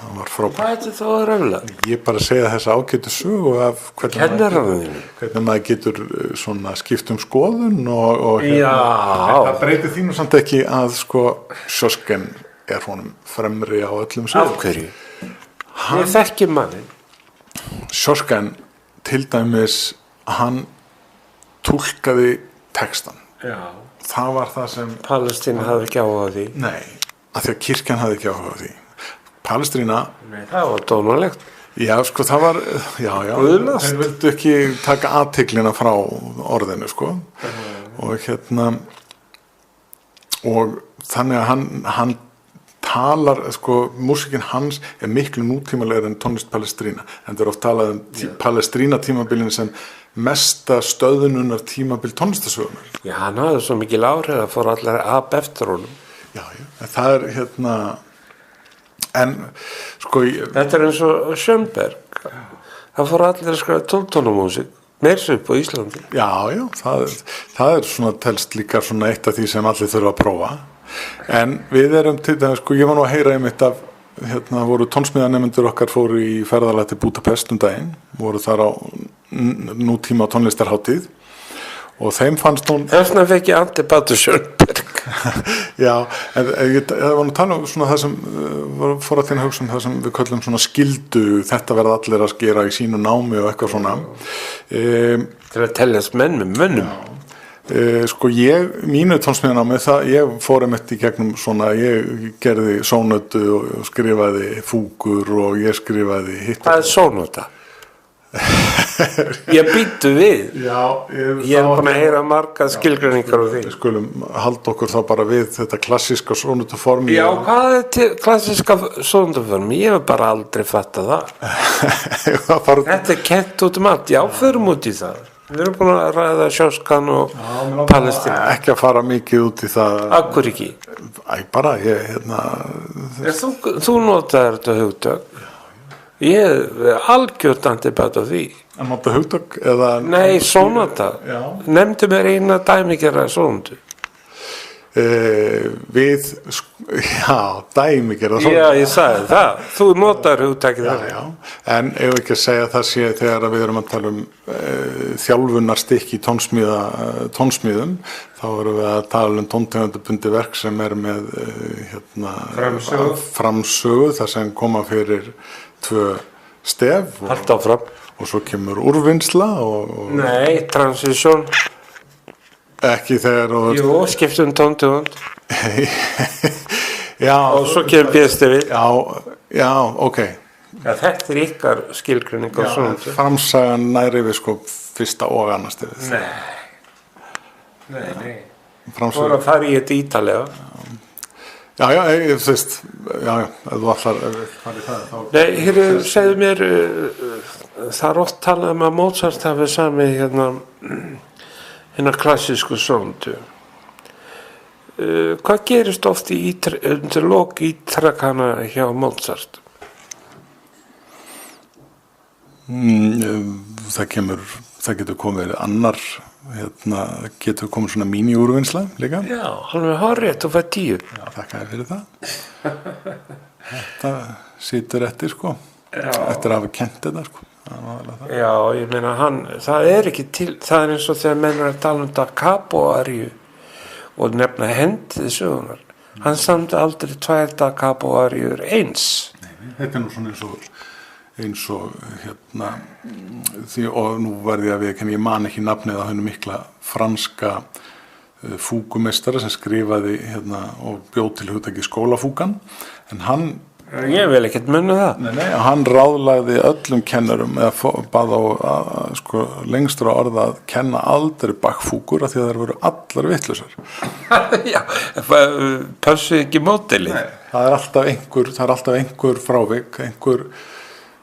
Speaker 2: hann var frábær.
Speaker 1: Hvað er þetta þá að röfla?
Speaker 2: Ég bara segja þessa ágætu sögu af hvernig maður getur svona skipt skoðun og það breytir þínu samt ekki að sko Sjosken honum fremri á öllum sögum.
Speaker 1: Af hverju? Ég þekki mannin.
Speaker 2: Sjosken til dæmis, hann túlkaði textan.
Speaker 1: Já.
Speaker 2: Það var það sem
Speaker 1: Palestína hafði ekki áhuga á því.
Speaker 2: Nei, af því að kirkjan hafði ekki áhuga á því. Palestína.
Speaker 1: Nei, það var dónalegt.
Speaker 2: Já, sko, það var, já. Þeir vildu ekki taka athyglinna frá orðinu, sko. Og og þannig að hann talar, sko, músikinn hans miklu nútímalegur en tónlist Palestrína, en það oft talað Palestrína tímabilin sem mesta stöðununar tímabil tónlistasögunar.
Speaker 1: Já, hann hafði svo mikil áhrif að fór allar ab eftir honum.
Speaker 2: Já, það er en sko
Speaker 1: þetta er eins og Schönberg, það fór allir að skrifa 12-tónamúsík, meira upp á Íslandi.
Speaker 2: Já, það er svona telst líka svona eitt af því sem allir þurfa að prófa. En við erum til dæmis, sko, ég var nú að heyra einmitt af, voru tónsmíðanemendur okkar fóru í ferðalag til Budapest daginn, voru þar á nútíma tónlistarhátíð og þeim fannst hún...
Speaker 1: Þessna fekk ég antibátur Schönberg.
Speaker 2: Já, en það var nú tala um svona það sem fór að þín hugsa það sem við köllum svona skildu, þetta verða allir að gera í sínu námi og eitthvað svona.
Speaker 1: Til að teljast menn með mönnum.
Speaker 2: Sko mínu tónsmíðanámi ég fór einmitt í gegnum svona, ég gerði sónötu og skrifaði fúgur og ég skrifaði hitt.
Speaker 1: Hvað er sónöta? Ég býttu við.
Speaker 2: Já,
Speaker 1: ég er búin að heyra marga skilgreiningar á því.
Speaker 2: Við skulum halda okkur þá bara við þetta klassíska sónötuform.
Speaker 1: Já, hvað er klassíska sónötuform? Ég hef bara aldrei fattað það. Þetta er kent út allt. Já, förum út í það. Við erum búin að ræða Sjoskan og Palestína.
Speaker 2: Ekki að fara mikið út í það.
Speaker 1: Akkur ekki?
Speaker 2: Bara,
Speaker 1: Þú notaðir þetta hugtök. Ég er algjört antibát á því.
Speaker 2: Að nota hugtök eða...
Speaker 1: Nei, sónata. Nefndu mér eina dæmigerða sónatu. Dæmigerða sónatu. Já, ég sagði það. Þú notaðir hugtækið það.
Speaker 2: Já, en ef ekki að segja það sé þegar við erum að tala um þjálfunarstykki í tónsmíðum, þá erum við að tala um tóntegundabundi verk sem er með framsögu, þar sem koma fyrir 2 stef og svo kemur úrvinnsla og
Speaker 1: Nei, transition.
Speaker 2: Ekki þegar
Speaker 1: Jú, skiptum tóntegund.
Speaker 2: Já.
Speaker 1: Og svo kemur bíðstefið.
Speaker 2: Já, ok.
Speaker 1: Já, þetta er ykkar skilgreining á svona.
Speaker 2: Framsagan næri við sko fyrsta og annars stefið.
Speaker 1: Nei. Fór að fara í þetta ítalega.
Speaker 2: Já, þú veist, ef þú allar farið það þá...
Speaker 1: Nei, segðu mér, það er oft talað um að Mozart hafi samið hérna klassísku sónatu. Hvað gerist oft undir lok ítrekana hjá Mozart?
Speaker 2: Það getur komið annar, getur komið svona míniúrvinnsla líka.
Speaker 1: Já, hann er hárrétt og fætt 10.
Speaker 2: Já, þakka þér fyrir það. Þetta situr eftir, sko. Já. Eftir að hafa kent þetta, sko.
Speaker 1: Já, ég meina það er ekki til, það er eins og þegar menn er að tala um da capo-aríu og nefna hendið sögunar. Hann samdi aldrei 2 da capo-aríur eins.
Speaker 2: Nei, þetta er nú svona eins og því, og nú verði ég að viðurkenna, ég man ekki nafnið á hennu mikla franska fúkumeistara sem skrifaði og bjó til hugtakið skólafúkan, en hann
Speaker 1: Ég vil ekkert muna það.
Speaker 2: hann ráðlagði öllum kennurum eða bað á lengstur á orða að kenna aldrei bakfúkur af því að þær voru allar vitlausar.
Speaker 1: Já, pössu ekki mótilið.
Speaker 2: Það er alltaf einhver frávik,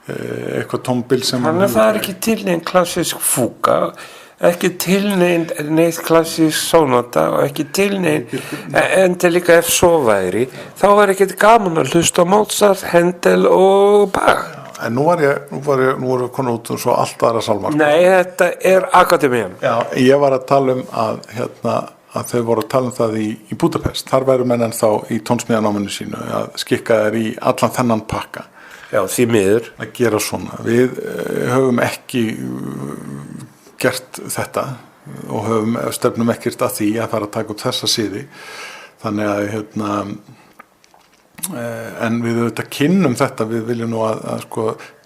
Speaker 2: eitthvað tómbil sem
Speaker 1: Þannig að það er ekki til neinn klassísk fúka, ekki til neitt klassísk sónata og ekki til en til líka ef svo væri, þá er ekkert gaman að hlusta á Mozart, Händel og Bach.
Speaker 2: En nú voru konar út svo allt aðra sálmar.
Speaker 1: Nei, þetta er akademían.
Speaker 2: Já, ég var að tala um að þau voru að tala um það í Budapest. Þar væru menn ennþá í tónsmíðanáminu sínu að skikka þær í allan þennan pakka.
Speaker 1: Já, því miður.
Speaker 2: Að gera svona. Við höfum ekki gert þetta og stefnum ekkert að því að fara að taka upp þessa siði. Þannig að en við auðvitað kynnum þetta, við viljum nú að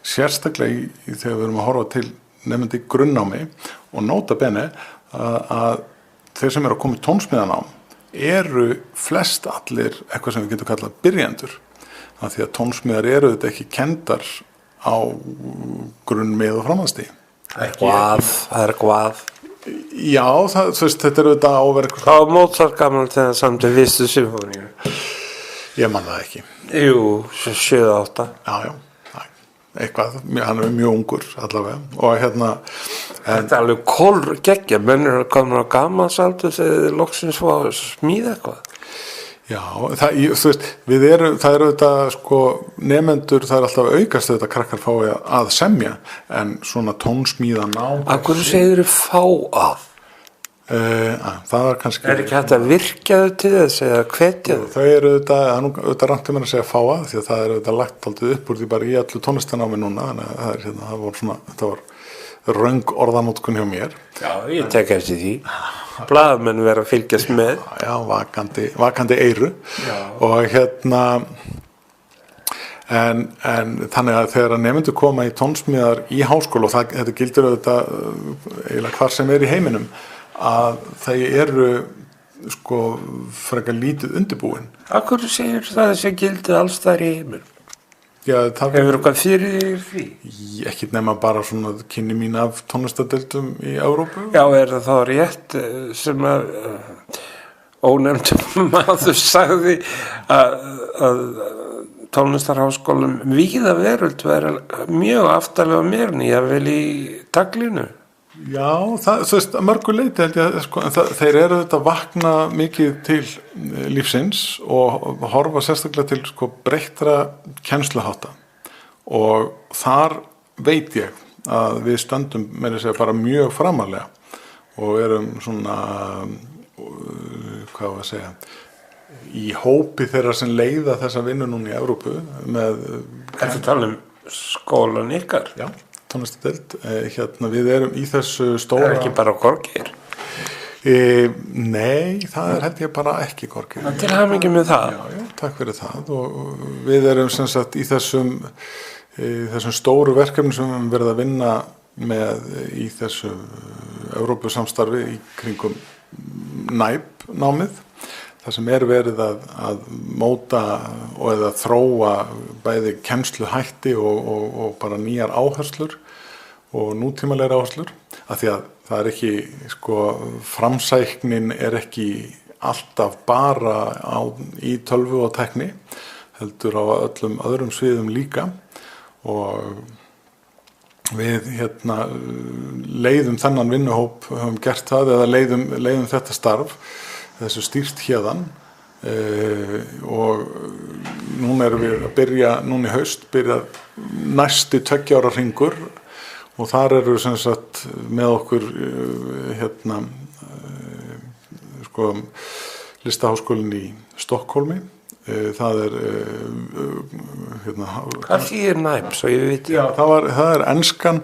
Speaker 2: sérstaklega þegar við erum að horfa til nefndi grunnnámi og nota bene að þeir sem eru að koma í tónsmíðanám eru flest allir eitthvað sem við getum kallað byrjendur, af því að tónsmíðar eru auðvitað ekki kendar á grunnmið og framhaldsstigi.
Speaker 1: Það er hvað.
Speaker 2: Já, þetta er auðvitað áverk.
Speaker 1: Það var Mozart gammal þegar samt í fyrstu symfóníu.
Speaker 2: Ég man það ekki.
Speaker 1: Jú, 7-8.
Speaker 2: Já, eitthvað, hann er mjög ungur allavega og
Speaker 1: þetta er alveg kólgeggja, menn eru komin á gammalsaldur þegar þeir loksins fá að smíða eitthvað.
Speaker 2: Já, það er auðvitað nemendur, það er alltaf aukast auðvitað krakkar fái að semja, en svona tónsmíða
Speaker 1: Af hverju segir þau fá að?
Speaker 2: Það var kannski
Speaker 1: ekki hægt að virkja þau til þess eða hvetja þau?
Speaker 2: Þau eru auðvitað rangt að segja fá að, því að það er auðvitað lagt aldrei upp úr því bara í allu tónlistanámi núna, þannig að þetta var röng orðanótkun hjá mér.
Speaker 1: Já, ég tek eftir því. Blaðamenn vera að fylgjast með.
Speaker 2: Já, vakandi eyru. Já. Og en þannig að þegar nemendur koma í tónsmíðar í háskóla, og þetta gildir auðvitað eiginlega hvar sem er í heiminum, að þeir eru frekar lítið undirbúin.
Speaker 1: Af hverju segir það þessi gildið alls þar í heiminum?
Speaker 2: Já,
Speaker 1: hefur eitthvað fyrir því?
Speaker 2: Ekki nema bara svona kynni mín af tónlistadeildum í Evrópu.
Speaker 1: Já, er það þá rétt sem að ónefndum maður sagði að tónlistarháskólum víða veröld vera mjög aftarlega mér jafnvel í taglinu?
Speaker 2: Já, að mörgu leyti held ég þeir eru þetta vakna mikið til lífsins og horfa sérstaklega til breyttra kennsluhátta, og þar veit ég að við stöndum meira að segja bara mjög framarlega og erum svona hvað var að segja í hópi þeirra sem leiða þessa vinnu núna í Evrópu með
Speaker 1: Þetta tala um skólan ykkar?
Speaker 2: Já, tónlistadeild. Við erum í þessu stóra.
Speaker 1: Það er ekki bara Gorgeir?
Speaker 2: Nei, það er held ég bara ekki Gorgeir.
Speaker 1: Til hamingju með það.
Speaker 2: Já, takk fyrir það, og við erum sem sagt í þessum stóru verkefni sem við höfum verið að vinna með í þessu Evrópusamstarfi í kringum NÆB-námið. Það sem er verið að móta og eða þróa bæði kennsluhætti og bara nýjar áherslur og nútímalegri áherslur, af því að það er ekki, framsæknin er ekki alltaf bara í tölvu og tækni, heldur á öllum öðrum sviðum líka, og við leiðum þennan vinnuhóp, höfum gert það, eða leiðum þetta starf, þessu stýrt hérðan, og núna erum við að byrja, núna í haust, byrja næsti 2 ára hringur, og þar eru sem sagt með okkur Listaháskólinn í Stokkhólmi. Það er
Speaker 1: Hvað þýðir NÆB, svo ég veit?
Speaker 2: Já, það er enskan,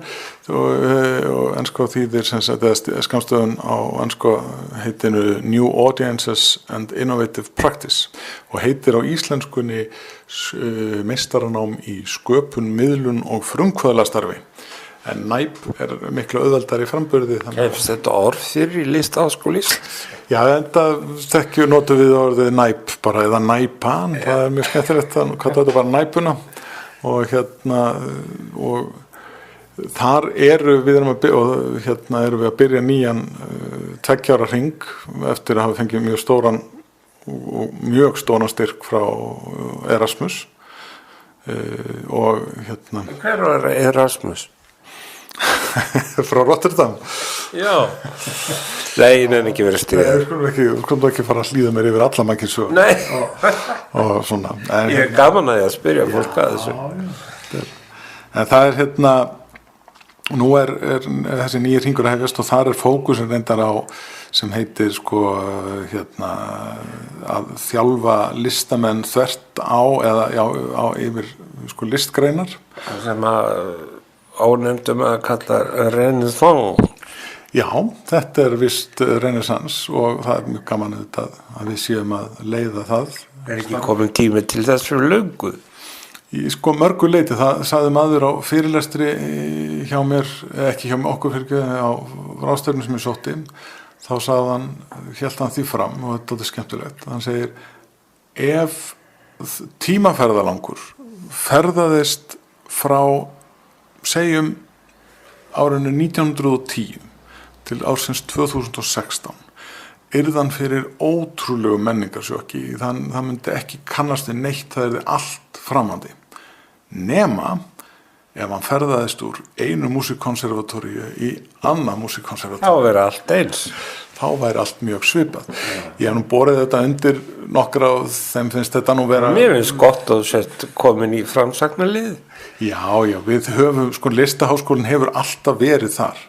Speaker 2: og enska þýðir sem sagt, skammstöfun á enska heitinu New Audiences and Innovative Practice, og heitir á íslenskunni meistaranám í sköpun, miðlun og frumkvöðlastarfi. en næp miklu auðveldari framburði.
Speaker 1: Hefst þetta orð fyrir í Listaháskóla Íslands?
Speaker 2: Já, þetta þekkju notum við orðið næp bara, eða næpan, það mjög skemmtilegt að kalla þetta bara næpuna og og þar erum við að byrja nýjan 2 ára hring eftir að hafa fengið mjög stóran styrk frá Erasmus og
Speaker 1: Hver var Erasmus?
Speaker 2: frá Rotterdam.
Speaker 1: Já. Nei, ég nefnir ekki verið stríða.
Speaker 2: Við skulum ekki fara að slíða mér yfir alla mannkins sögur.
Speaker 1: Nei.
Speaker 2: Og svona.
Speaker 1: Ég gaman að ég að spyrja fólk að þessu.
Speaker 2: En það nú þessi nýji hringur að hefjast og þar fókusin reyndar á sem heitir að þjálfa listamenn þvert á eða á yfir listgreinar.
Speaker 1: Sem að ónefndum að kalla Renaissance.
Speaker 2: Já, þetta vist Renaissance og það mjög gaman að við séum að leiða það.
Speaker 1: Ekki komin tími til þess fyrir löngu?
Speaker 2: Í mörgu leyti, það sagði maður á fyrirlestri hjá mér, ekki hjá okkur á ráðstefnu sem ég sótti, þá hélt hann því fram og þetta er skemmtilegt. Hann segir, ef tímaferðalangur ferðaðist frá, segjum, árinu 1910 til ársins 2016, yrðan fyrir ótrúlegu menningarsjokki, það myndi ekki kannast við neitt, það allt framandi. Nema ef hann ferðaðist úr einu músíkkonservatóríu í annað músíkkonservatóríu.
Speaker 1: Þá væri allt eins.
Speaker 2: Þá væri allt mjög svipað. Ég hef nú borið þetta undir nokkra og þeim finnst þetta nú vera...
Speaker 1: Mér finnst gott að þú sett komin í framsagnarlið.
Speaker 2: Já, við höfum, Listaháskólinn hefur alltaf verið þar.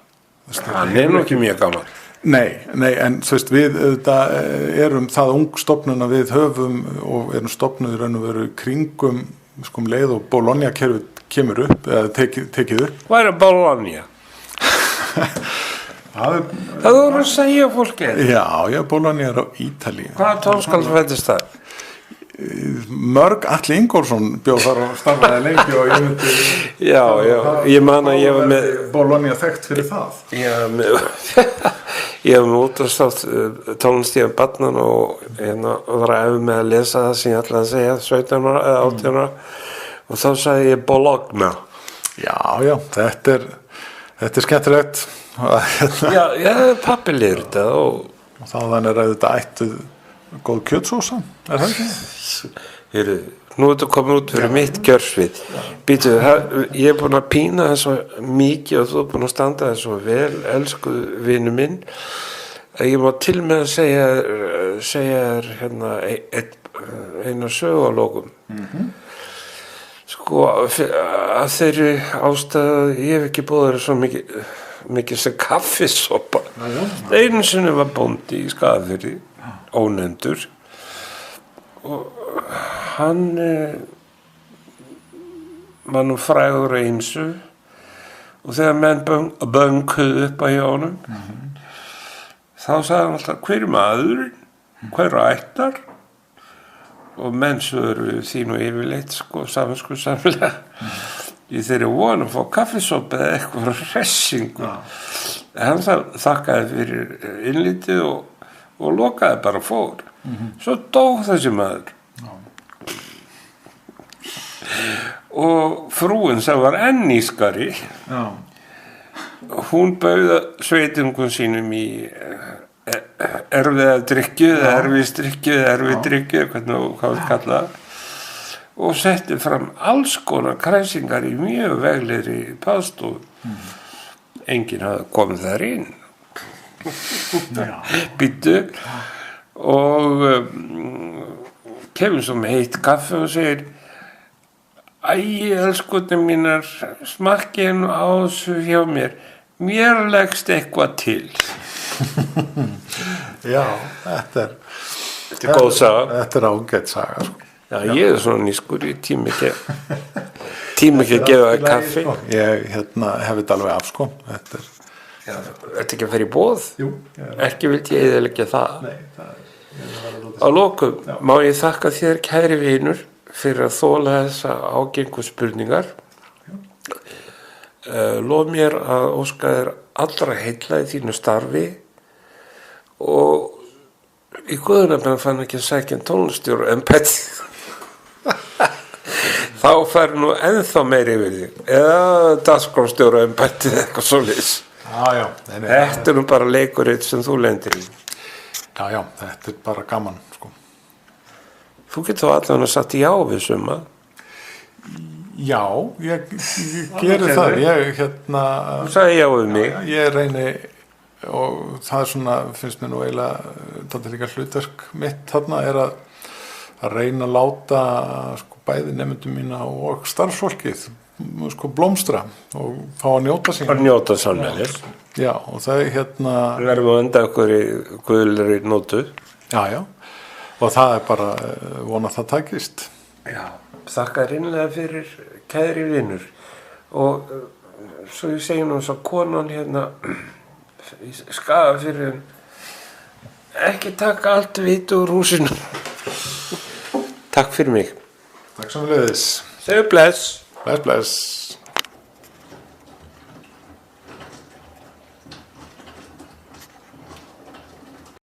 Speaker 1: Hann nú ekki mjög gaman.
Speaker 2: Nei, en þú veist, við erum það ung stofnun að við höfum og erum stofnuð í raun og veru kringum leið og Bologna-kerfið kemur upp eða tekið upp.
Speaker 1: Hvað Bologna? Það voru að segja fólki.
Speaker 2: Já, Bologna á Ítalíu.
Speaker 1: Hvaða tónskald fæddist það?
Speaker 2: Mörg Atli Ingólfsson bjóð þar og starfaði lengi og ég myndi...
Speaker 1: Já, ég man að ég var með...
Speaker 2: Bologna þekkt fyrir það.
Speaker 1: Ég hef með útastátt tónlistíðan barnan og var að með að lesa það sem ég ætlaði að segja 17 ára eða 18 ára og þá sagði ég Bologna.
Speaker 2: Já, þetta er skemmtilegt.
Speaker 1: Já, pappi lýr þetta og
Speaker 2: þaðan þetta ættuð góð kjötsósa, það ekki?
Speaker 1: Heyrðu, nú þetta komið út fyrir mitt gjörsvið. Býtu, ég búin að pína það svo mikið og þú búin að standa það svo vel, elsku vinur minn, að ég má til með að segja eina sögu á lokum. Að þeirri ástæðu, ég hef ekki búið svo mikið sem kaffisopa. Einu sinni var bóndi í Skagafirði, ónefndur, og hann var nú frægur á ýmsu og þegar menn bönkuðu upp að hjá honum þá sagði hann alltaf hver maðurinn, hver ættar og menn svöruðu því nú yfirleitt samviskusamlega í þeirri von að fá kaffisopa eða eitthvað hressingu. Hann þakkaði fyrir innlítið og lokaði bara og fór. Svo dó þessi maður. Og frúin sem var enn ískari, hún bauða sveitingum sínum í erfiða drykkju, erfið drykkju, hvað við kalla það, og setti fram alls konar kræsingar í mjög veglegri baðstofu. Enginn hafði komið þar inn. Býttu og kemur svo með heitt kaffi og segir elskutin mínar, smakkið á þessu hjá mér leggst eitthvað til.
Speaker 2: Já, þetta
Speaker 1: er góð saga.
Speaker 2: Þetta ágætt saga.
Speaker 1: Já, ég svona nýskur, ég tíma ekki að gefa það kaffi.
Speaker 2: Ég hef þetta alveg af, Þetta
Speaker 1: ekki að fara í boð?
Speaker 2: Jú.
Speaker 1: Ekki vildi ég eyðileggja það.
Speaker 2: Nei,
Speaker 1: Á lokum má ég þakka þér, kæri vinur, fyrir að þola þessa ágengu spurningar. lof mér að óska þér allra heilla í þínu starfi og í guðunarbenn fann ekki að sækja tónlistjóru embætti. Þá fær nú ennþá meiri yfir þig eða dagskrárstjóru embætti eitthvað svoleiðis.
Speaker 2: Já.
Speaker 1: Þetta nú bara leikurinn sem þú lendir í.
Speaker 2: Já, þetta bara gaman, sko.
Speaker 1: Þú getur þá allavega sagt já við summa.
Speaker 2: Já, ég geri það.
Speaker 1: Þú sagði já við mig.
Speaker 2: Ég reyni og það svona, finnst mér nú eiginlega þetta líka hlutverk mitt þarna að reyna að láta sko, bæði nemendum mína og starfsfólkið sko, blómstra og fá að njóta sín.
Speaker 1: Að njóta sannmælis.
Speaker 2: Já, og það
Speaker 1: Við verðum að enda okkur í guðlegri nótu.
Speaker 2: Já, og það bara vona að það takist.
Speaker 1: Já, þakka innlega fyrir kæri vinur og svo ég segi nú svo konan hérna í Skagafirði ekki taka allt vit úr húsinu. Takk fyrir mig.
Speaker 2: Takk samleiðis.
Speaker 1: Segðu bless.
Speaker 2: Bless.